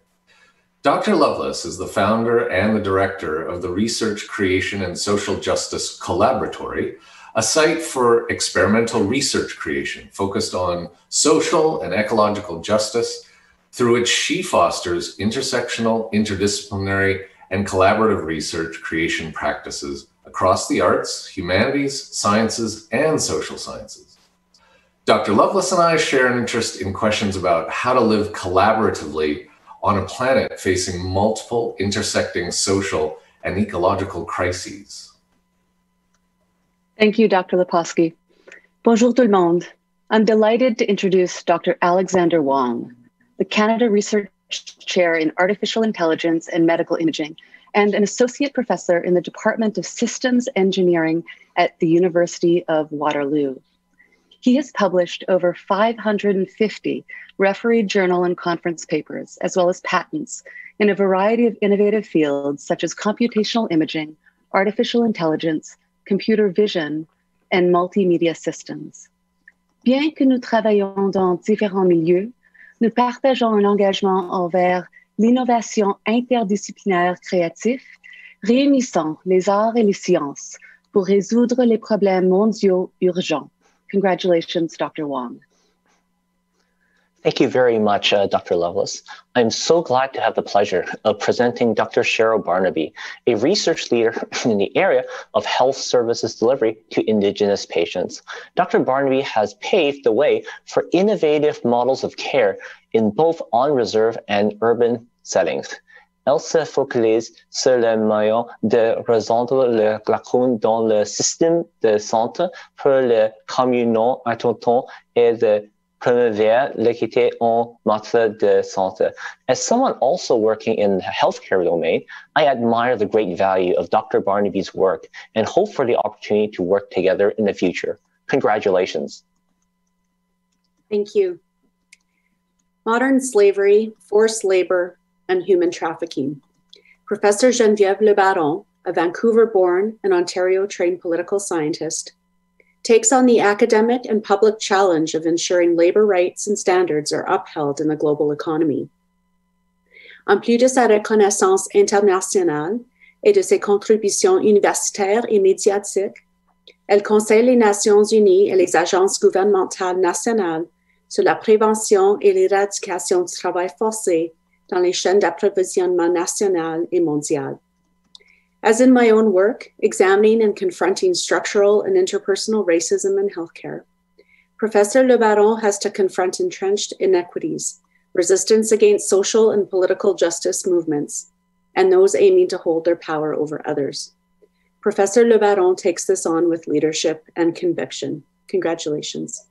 Dr. Lovelace is the founder and the director of the Research, Creation, and Social Justice Collaboratory, a site for experimental research creation focused on social and ecological justice, through which she fosters intersectional, interdisciplinary, and collaborative research creation practices across the arts, humanities, sciences, and social sciences. Dr. Lovelace and I share an interest in questions about how to live collaboratively on a planet facing multiple intersecting social and ecological crises. Thank you, Dr. Laposky. Bonjour tout le monde. I'm delighted to introduce Dr. Alexander Wong, the Canada Research Chair in Artificial Intelligence and Medical Imaging, and an Associate Professor in the Department of Systems Engineering at the University of Waterloo. He has published over 550 refereed journal and conference papers, as well as patents, in a variety of innovative fields such as computational imaging, artificial intelligence, computer vision, and multimedia systems. Bien que nous travaillons dans différents milieux, nous partageons un engagement envers l'innovation interdisciplinaire créative, réunissant les arts et les sciences pour résoudre les problèmes mondiaux urgents. Congratulations, Dr. Wong. Thank you very much, Dr. Lovelace. I'm so glad to have the pleasure of presenting Dr. Cheryl Barnaby, a research leader in the area of health services delivery to Indigenous patients. Dr. Barnaby has paved the way for innovative models of care in both on-reserve and urban settings. Elle se focalise sur les moyens de résoudre les lacunes dans le système de santé pour les communautés autochtones et de promouvoir l'équité en matière de santé. As someone also working in the healthcare domain, I admire the great value of Dr. Barnaby's work and hope for the opportunity to work together in the future. Congratulations. Thank you. Modern slavery, forced labor, and human trafficking. Professor Geneviève Le Baron, a Vancouver-born and Ontario-trained political scientist, takes on the academic and public challenge of ensuring labor rights and standards are upheld in the global economy. En plus de sa reconnaissance internationale et de ses contributions universitaires et médiatiques, elle conseille les Nations unies et les agences gouvernementales nationales sur la prévention et l'éradication du travail forcé dans les chaînes d'approvisionnement nationales et mondiales. As in my own work, examining and confronting structural and interpersonal racism in healthcare, Professor Le Baron has to confront entrenched inequities, resistance against social and political justice movements, and those aiming to hold their power over others. Professor Le Baron takes this on with leadership and conviction. Congratulations.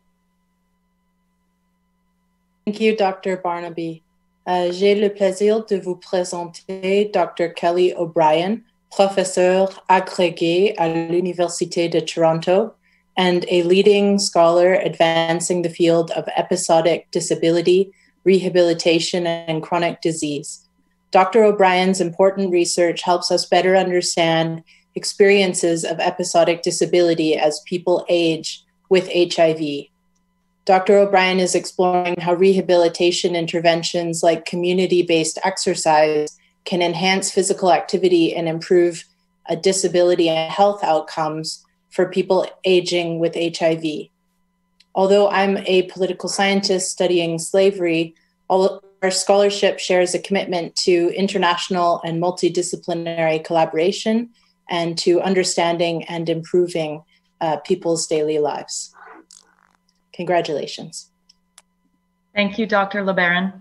Thank you, Dr. Barnaby. J'ai le plaisir de vous présenter Dr. Kelly O'Brien, professeur agrégé à l'Université de Toronto and a leading scholar advancing the field of episodic disability, rehabilitation, and chronic disease. Dr. O'Brien's important research helps us better understand experiences of episodic disability as people age with HIV. Dr. O'Brien is exploring how rehabilitation interventions like community-based exercise can enhance physical activity and improve disability and health outcomes for people aging with HIV. Although I'm a political scientist studying slavery, our scholarship shares a commitment to international and multidisciplinary collaboration and to understanding and improving people's daily lives. Congratulations. Thank you, Dr. LeBaron.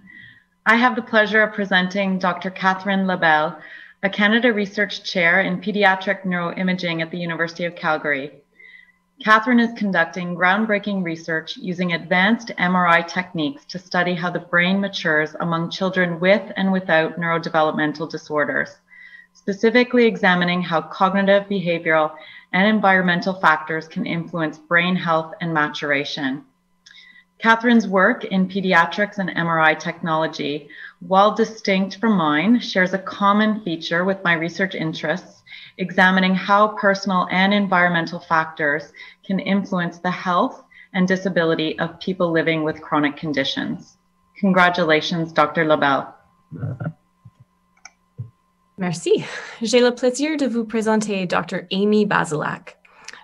I have the pleasure of presenting Dr. Catherine Labelle, a Canada Research Chair in Pediatric Neuroimaging at the University of Calgary. Catherine is conducting groundbreaking research using advanced MRI techniques to study how the brain matures among children with and without neurodevelopmental disorders, specifically examining how cognitive, behavioral, and environmental factors can influence brain health and maturation. Catherine's work in pediatrics and MRI technology, while distinct from mine, shares a common feature with my research interests, examining how personal and environmental factors can influence the health and disability of people living with chronic conditions. Congratulations, Dr. Labelle. Merci. J'ai le plaisir de vous présenter Dr. Amy Basilak.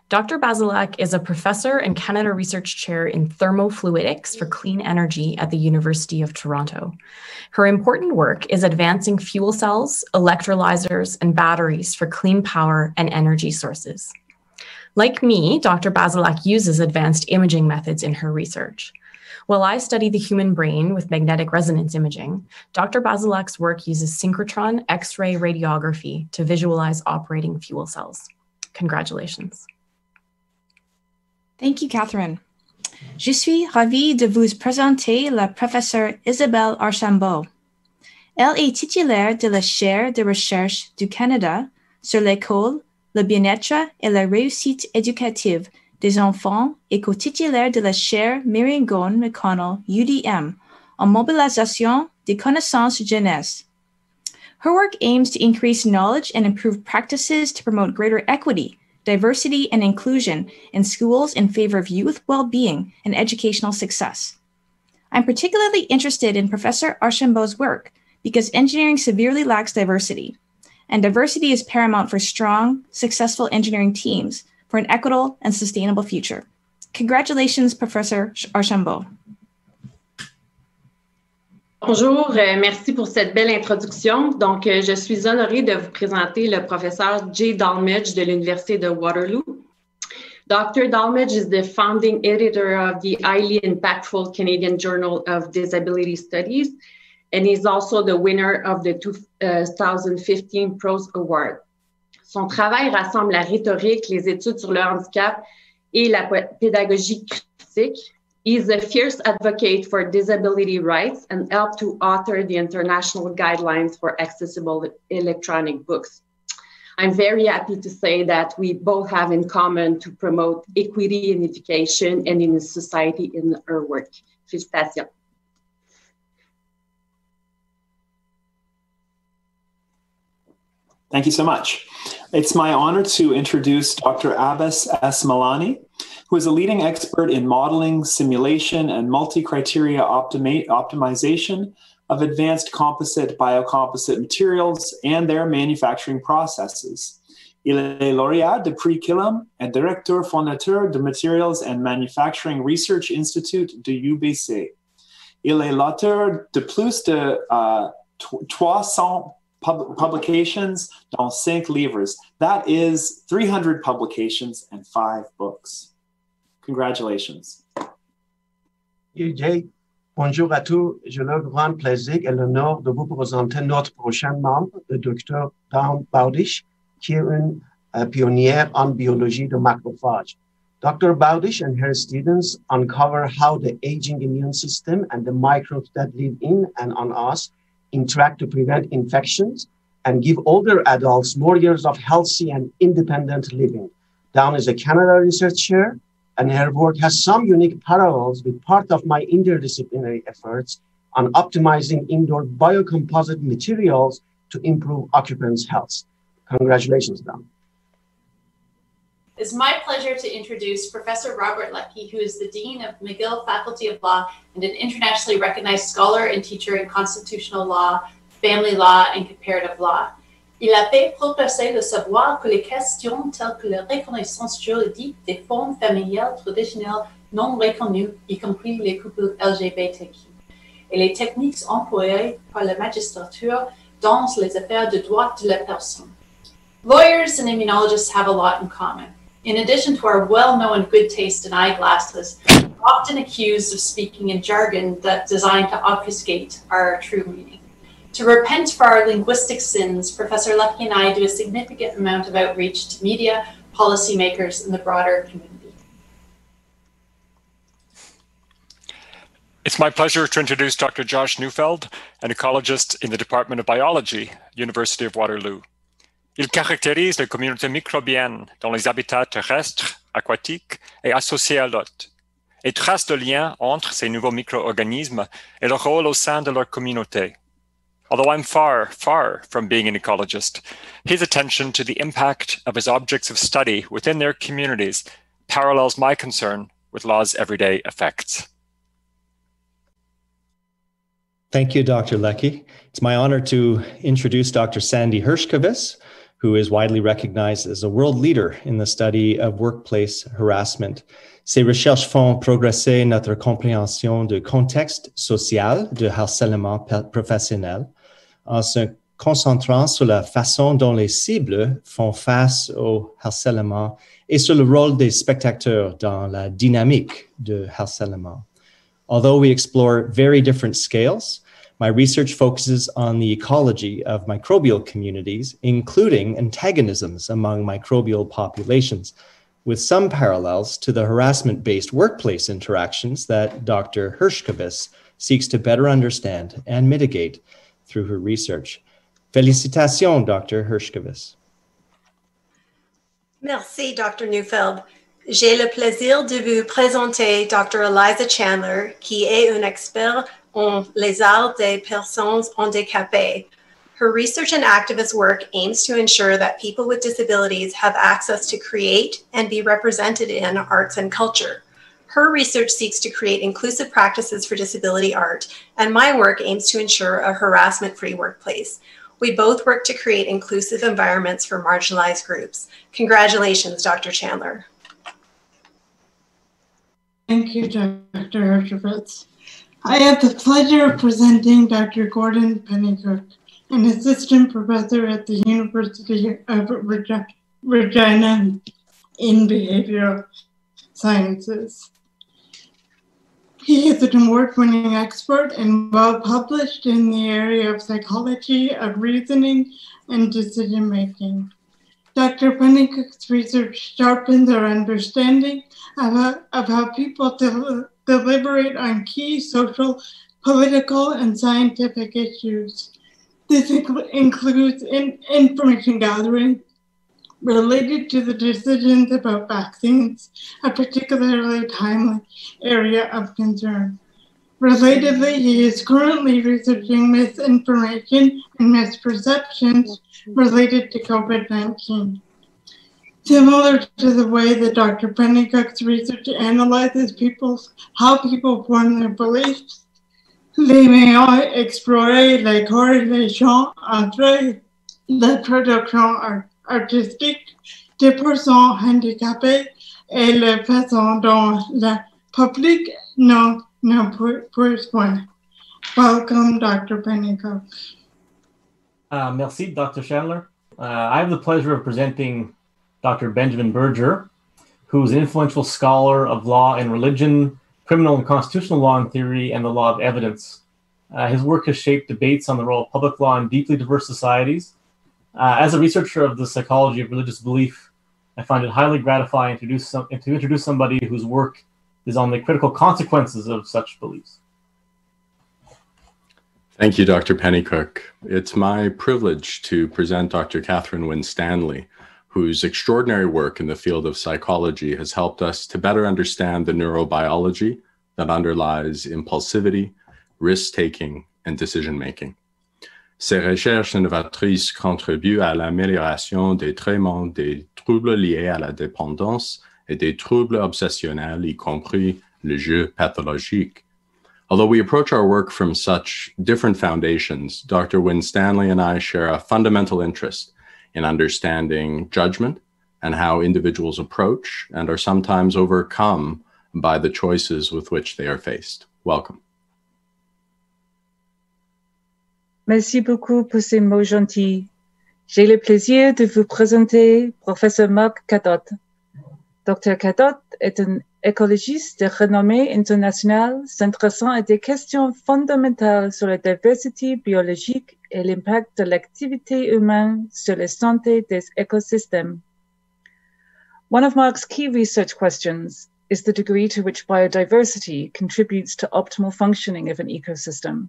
Dr. Basilak is a professor and Canada Research Chair in Thermofluidics for Clean Energy at the University of Toronto. Her important work is advancing fuel cells, electrolyzers, and batteries for clean power and energy sources. Like me, Dr. Basilak uses advanced imaging methods in her research. While I study the human brain with magnetic resonance imaging, Dr. Basilak's work uses synchrotron X-ray radiography to visualize operating fuel cells. Congratulations. Thank you, Catherine. Je suis ravie de vous présenter la professeure Isabelle Archambault. Elle est titulaire de la chaire de recherche du Canada sur l'école, le bien-être et la réussite éducative des enfants et co-titulaire de la chaire Miriam McConnell UDM en mobilisation des connaissances jeunesse. Her work aims to increase knowledge and improve practices to promote greater equity, diversity, and inclusion in schools in favor of youth well-being and educational success. I'm particularly interested in Professor Archambault's work because engineering severely lacks diversity, and diversity is paramount for strong, successful engineering teams for an equitable and sustainable future. Congratulations, Professor Archambault. Bonjour, merci pour cette belle introduction. Donc, je suis honorée de vous présenter le professeur Jay Dalmage de l'Université de Waterloo. Dr. Dalmage is the founding editor of the highly impactful Canadian Journal of Disability Studies, and he's also the winner of the 2015 Prose Award. Son travail rassemble la rhétorique, les études sur le handicap et la pédagogie critique. He's a fierce advocate for disability rights and helped to author the international guidelines for accessible electronic books. I'm very happy to say that we both have in common to promote equity in education and in society in our work. Félicitations. Thank you so much. It's my honor to introduce Dr. Abbas S Milani, who is a leading expert in modeling, simulation, and multi-criteria optimization of advanced composite biocomposite materials and their manufacturing processes. Il est lauréat de Prix Killam et directeur fondateur de Materials and Manufacturing Research Institute de UBC. Il est l'auteur de plus de 300 publications dans 5 livres. That is 300 publications and 5 books. Congratulations. Jay, bonjour à tous. J'ai le grand plaisir et l'honneur de vous présenter notre prochain membre, le Dr. Dawn Bowdish, qui est une pionnière en biologie de macrophages. Dr. Bowdish and her students uncover how the aging immune system and the microbes that live in and on us interact to prevent infections and give older adults more years of healthy and independent living. Dawn is a Canada Research Chair, and her work has some unique parallels with part of my interdisciplinary efforts on optimizing indoor biocomposite materials to improve occupants' health. Congratulations, Dawn. It's my pleasure to introduce Professor Robert Leckie, who is the Dean of McGill Faculty of Law and an internationally recognized scholar and teacher in constitutional law, family law, and comparative law. Il a fait professer le savoir que les questions telles que la reconnaissance juridique des formes familiales traditionnelles non reconnues, y compris les couples LGBTQ, et les techniques employées par la magistrature dans les affaires de droit de la personne. Lawyers and immunologists have a lot in common. In addition to our well-known good taste in eyeglasses, we're often accused of speaking in jargon that's designed to obfuscate our true meaning. To repent for our linguistic sins, Professor Leckie and I do a significant amount of outreach to media, policymakers, and the broader community. It's my pleasure to introduce Dr. Josh Neufeld, an ecologist in the Department of Biology, University of Waterloo. Il caractérise les communautés microbiennes dont les habitats terrestres, aquatiques et associés à l'hôte, et trace le lien entre ces nouveaux micro-organismes et leur rôle au sein de leur communauté. Although I'm far, far from being an ecologist, his attention to the impact of his objects of study within their communities parallels my concern with law's everyday effects. Thank you, Dr. Leckie. It's my honor to introduce Dr. Sandy Hirschkoves, who is widely recognized as a world leader in the study of workplace harassment. Ses recherches font progresser notre compréhension du contexte social de harcèlement professionnel en se concentrant sur la façon dont les cibles font face au harcèlement et sur le rôle des spectateurs dans la dynamique de harcèlement. Although we explore very different scales, my research focuses on the ecology of microbial communities, including antagonisms among microbial populations, with some parallels to the harassment-based workplace interactions that Dr. Hirschkoves seeks to better understand and mitigate through her research. Félicitations, Dr. Hirschkoves. Merci, Dr. Neufeld. J'ai le plaisir de vous présenter Dr. Eliza Chandler, qui est une experte en les arts des personnes handicapées. Her research and activist work aims to ensure that people with disabilities have access to create and be represented in arts and culture. Her research seeks to create inclusive practices for disability art, and my work aims to ensure a harassment-free workplace. We both work to create inclusive environments for marginalized groups. Congratulations, Dr. Chandler. Thank you, Dr. Hirschkoves. I have the pleasure of presenting Dr. Gordon Pennycook, an assistant professor at the University of Regina in behavioral sciences. He is an award-winning expert and well-published in the area of psychology of reasoning and decision-making. Dr. Pennycook's research sharpens our understanding of how people deliberate on key social, political, and scientific issues. This includes information gathering related to the decisions about vaccines, a particularly timely area of concern. Relatedly, he is currently researching misinformation and misperceptions related to COVID-19. Similar to the way that Dr. Pennycook's research analyzes how people form their beliefs, les meilleurs explorer les corrélations entre la production artistique des personnes handicapées et la façon dont le public n'en puisse point. Welcome, Dr. Pennycook. Merci, Dr. Chandler. I have the pleasure of presenting Dr. Benjamin Berger, who is an influential scholar of law and religion, criminal and constitutional law and theory, and the law of evidence. His work has shaped debates on the role of public law in deeply diverse societies. As a researcher of the psychology of religious belief, I find it highly gratifying to introduce somebody whose work is on the critical consequences of such beliefs. Thank you, Dr. Pennycook. It's my privilege to present Dr. Catherine Winstanley, whose extraordinary work in the field of psychology has helped us to better understand the neurobiology that underlies impulsivity, risk-taking, and decision-making. Ces recherches novatrices contribuent à l'amélioration des traitements des troubles liés à la dépendance et des troubles obsessionnels, y compris le jeu pathologique. Although we approach our work from such different foundations, Dr. Winstanley and I share a fundamental interest in understanding judgment and how individuals approach and are sometimes overcome by the choices with which they are faced. Welcome. Merci beaucoup pour ces mots gentils. J'ai le plaisir de vous présenter Professeur Marc Cadot. Dr. Cadot est un écologiste de renommée internationale s'intéressant à des questions fondamentales sur la diversité biologique et l'impact de l'activité humaine sur la santé des écosystèmes. One of Mark's key research questions is the degree to which biodiversity contributes to optimal functioning of an ecosystem.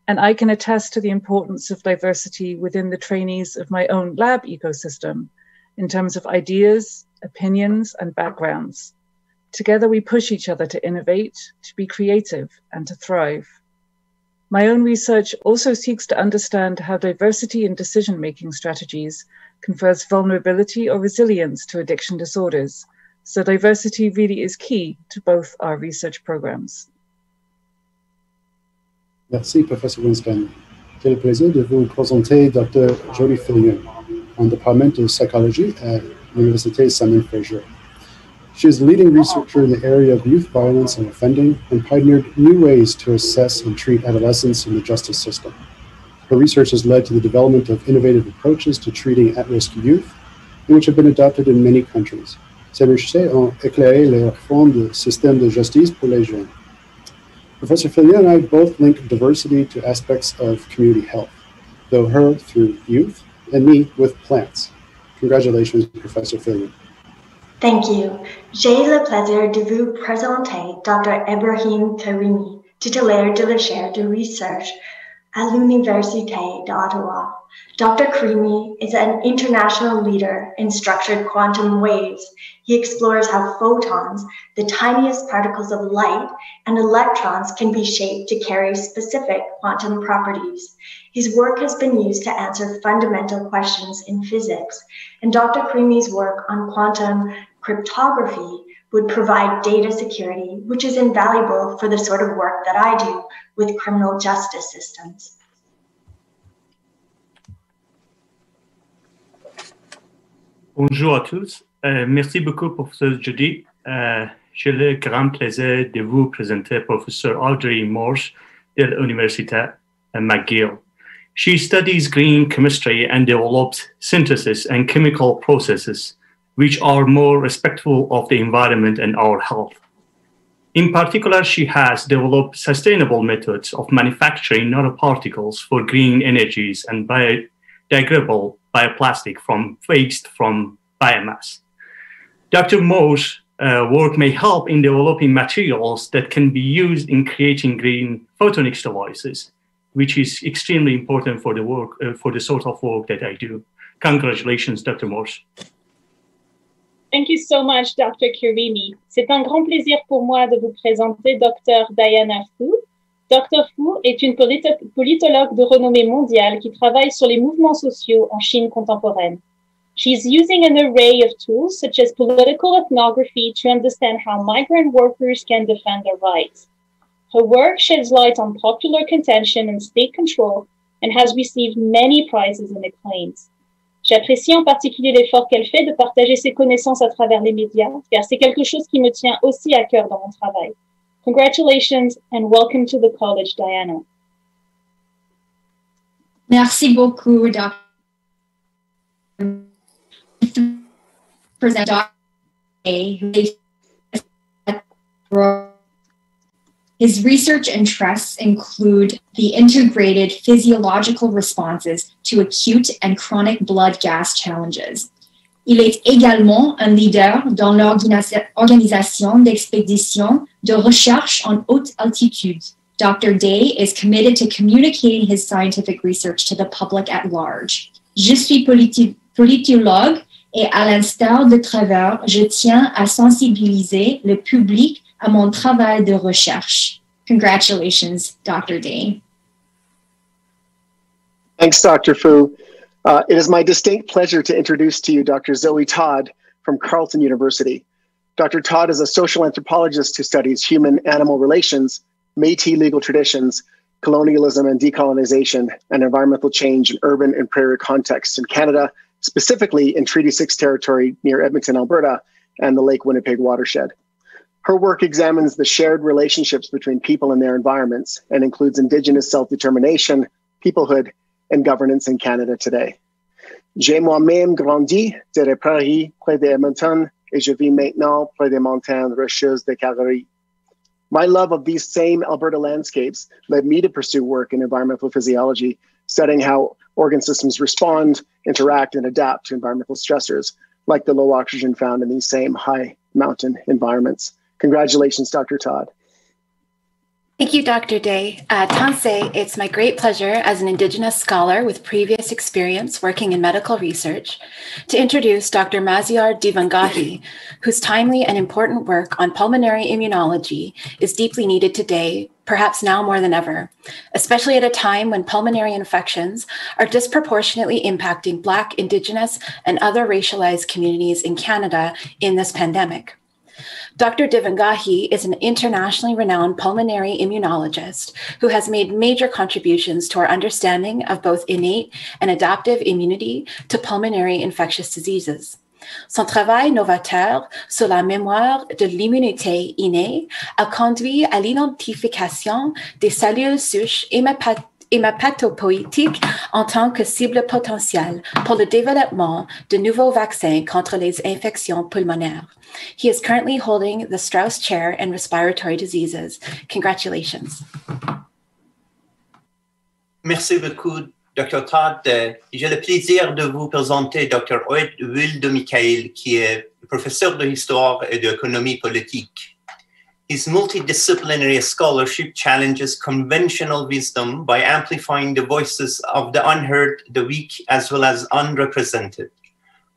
And I can attest to the importance of diversity within the trainees of my own lab ecosystem in terms of ideas, opinions, and backgrounds. Together we push each other to innovate, to be creative, and to thrive. My own research also seeks to understand how diversity in decision-making strategies confers vulnerability or resilience to addiction disorders. So diversity really is key to both our research programs. Merci, Professor Winstanley. J'ai le plaisir de vous présenter Dr. Jody Fillion, en Department of Psychology at Université Simon Fraser. She is a leading researcher in the area of youth violence and offending and pioneered new ways to assess and treat adolescents in the justice system. Her research has led to the development of innovative approaches to treating at-risk youth, which have been adopted in many countries. Ces recherches ont éclairé les réformes du système de justice pour les jeunes. Professor Fillion and I both link diversity to aspects of community health, though her through youth and me with plants. Congratulations, Professor Fillion. Thank you. J'ai le plaisir de vous présenter Dr. Ibrahim Karimi, titulaire de la chaire de recherche à l'Université d'Ottawa. Dr. Karimi is an international leader in structured quantum waves. He explores how photons, the tiniest particles of light, and electrons can be shaped to carry specific quantum properties. His work has been used to answer fundamental questions in physics, and Dr. Karimi's work on quantum cryptography would provide data security, which is invaluable for the sort of work that I do with criminal justice systems. Bonjour à tous. Merci beaucoup, Professeur Jody. J'ai le grand plaisir de vous présenter Professor Audrey Morse de l'Université McGill. She studies green chemistry and develops synthesis and chemical processes which are more respectful of the environment and our health. In particular, she has developed sustainable methods of manufacturing nanoparticles for green energies and biodegradable bioplastic from waste from biomass. Dr. Moore's work may help in developing materials that can be used in creating green photonics devices, which is extremely important for the work, for the sort of work that I do. Congratulations, Dr. Morse. Thank you so much, Dr. Karimi. C'est un grand plaisir pour moi de vous présenter Dr. Diana Fu. Dr. Fu est une politologue de renommée mondiale qui travaille sur les mouvements sociaux en Chine contemporaine. She's using an array of tools such as political ethnography to understand how migrant workers can defend their rights. Her work sheds light on popular contention and state control and has received many prizes and acclaims. J'apprécie en particulier l'effort qu'elle fait de partager ses connaissances à travers les médias, car c'est quelque chose qui me tient aussi à cœur dans mon travail. Congratulations and welcome to the college, Diana. Merci beaucoup, Dr. Present Dr. His research interests include the integrated physiological responses to acute and chronic blood gas challenges. Il est également un leader dans l'organisation d'expéditions de recherche en haute altitude. Dr. Day is committed to communicating his scientific research to the public at large. Je suis politologue et à l'instar de Trevor, je tiens à sensibiliser le public à mon travail de recherche. Congratulations, Dr. Day. Thanks, Dr. Fu. It is my distinct pleasure to introduce to you Dr. Zoe Todd from Carleton University. Dr. Todd is a social anthropologist who studies human-animal relations, Métis legal traditions, colonialism and decolonization, and environmental change in urban and prairie contexts in Canada, specifically in Treaty 6 territory near Edmonton, Alberta, and the Lake Winnipeg watershed. Her work examines the shared relationships between people and their environments and includes Indigenous self-determination, peoplehood, and governance in Canada today. J'ai moi-même grandi dans les prairies près d'Edmonton et je vis maintenant près des montagnes rocheuses de Calgary. My love of these same Alberta landscapes led me to pursue work in environmental physiology, studying how organ systems respond, interact, and adapt to environmental stressors, like the low oxygen found in these same high mountain environments. Congratulations, Dr. Todd. Thank you, Dr. Day. Tansei, it's my great pleasure as an Indigenous scholar with previous experience working in medical research to introduce Dr. Maziar Divangahi, whose timely and important work on pulmonary immunology is deeply needed today, perhaps now more than ever, especially at a time when pulmonary infections are disproportionately impacting Black, Indigenous, and other racialized communities in Canada in this pandemic. Dr. Divangahi is an internationally renowned pulmonary immunologist who has made major contributions to our understanding of both innate and adaptive immunity to pulmonary infectious diseases. Son travail novateur sur la mémoire de l'immunité innée a conduit à l'identification des cellules souches hématopoïétiques en tant que cible potentielle pour le développement de nouveaux vaccins contre les infections pulmonaires. He is currently holding the Strauss Chair in Respiratory Diseases. Congratulations. Merci beaucoup, Dr. Todd. J'ai le plaisir de vous présenter Dr. Mcneil, qui est professeur d'histoire et d'économie politique. His multidisciplinary scholarship challenges conventional wisdom by amplifying the voices of the unheard, the weak, as well as unrepresented.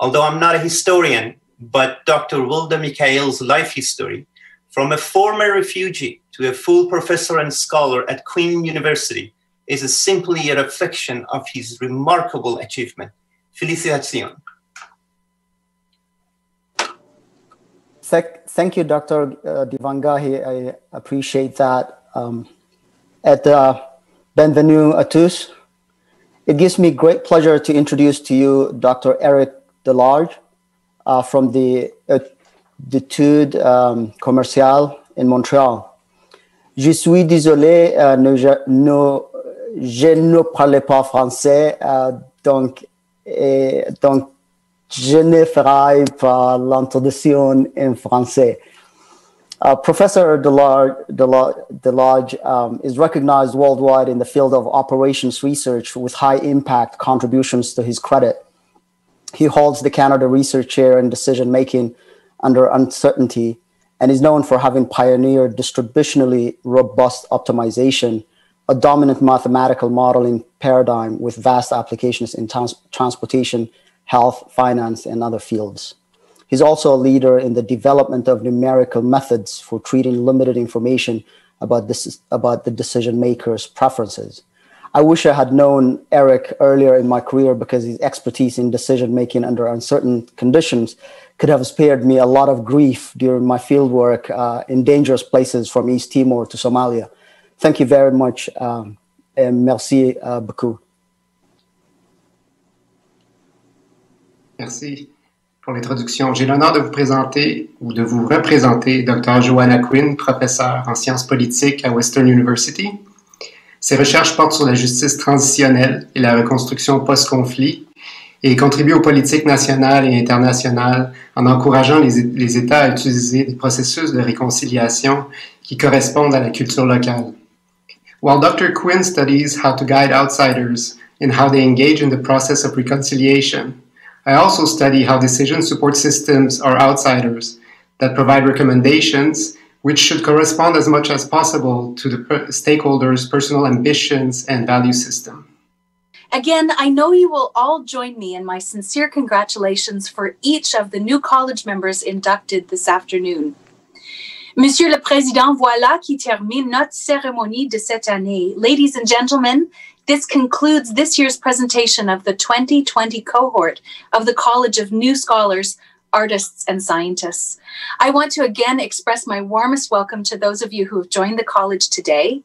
Although I'm not a historian, but Dr. Mcneil's life history, from a former refugee to a full professor and scholar at Queen University, is simply a reflection of his remarkable achievement. Félicitations. Thank you, Dr. Divangahi. I appreciate that. Bienvenue à tous. It gives me great pleasure to introduce to you Dr. Eric Delarge from the études commerciales in Montréal. Je suis désolé, je ne parle pas français, donc je ne ferai pas l'introduction en français. Professor Delarge is recognized worldwide in the field of operations research with high impact contributions to his credit. He holds the Canada Research Chair in Decision Making under Uncertainty and is known for having pioneered distributionally robust optimization, a dominant mathematical modeling paradigm with vast applications in transportation, health, finance, and other fields. He's also a leader in the development of numerical methods for treating limited information about the decision maker's preferences. I wish I had known Eric earlier in my career because his expertise in decision making under uncertain conditions could have spared me a lot of grief during my fieldwork in dangerous places from East Timor to Somalia. Thank you very much. Merci beaucoup. Merci pour l'introduction. J'ai l'honneur de vous présenter ou de vous représenter Dr. Joanna Quinn, professeure en sciences politiques à Western University. Ses recherches portent sur la justice transitionnelle et la reconstruction post-conflit et contribuent aux politiques nationales et internationales en encourageant les États à utiliser des processus de réconciliation qui correspondent à la culture locale. While Dr. Quinn studies how to guide outsiders and how they engage in the process of reconciliation, I also study how decision support systems are outsiders that provide recommendations which should correspond as much as possible to the stakeholders' personal ambitions and value system. Again, I know you will all join me in my sincere congratulations for each of the new college members inducted this afternoon. Monsieur le Président, voilà qui termine notre cérémonie de cette année. Ladies and gentlemen, this concludes this year's presentation of the 2020 cohort of the College of New Scholars, Artists, and Scientists. I want to again express my warmest welcome to those of you who have joined the college today.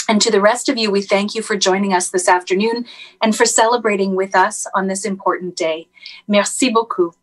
And to the rest of you, we thank you for joining us this afternoon and for celebrating with us on this important day. Merci beaucoup.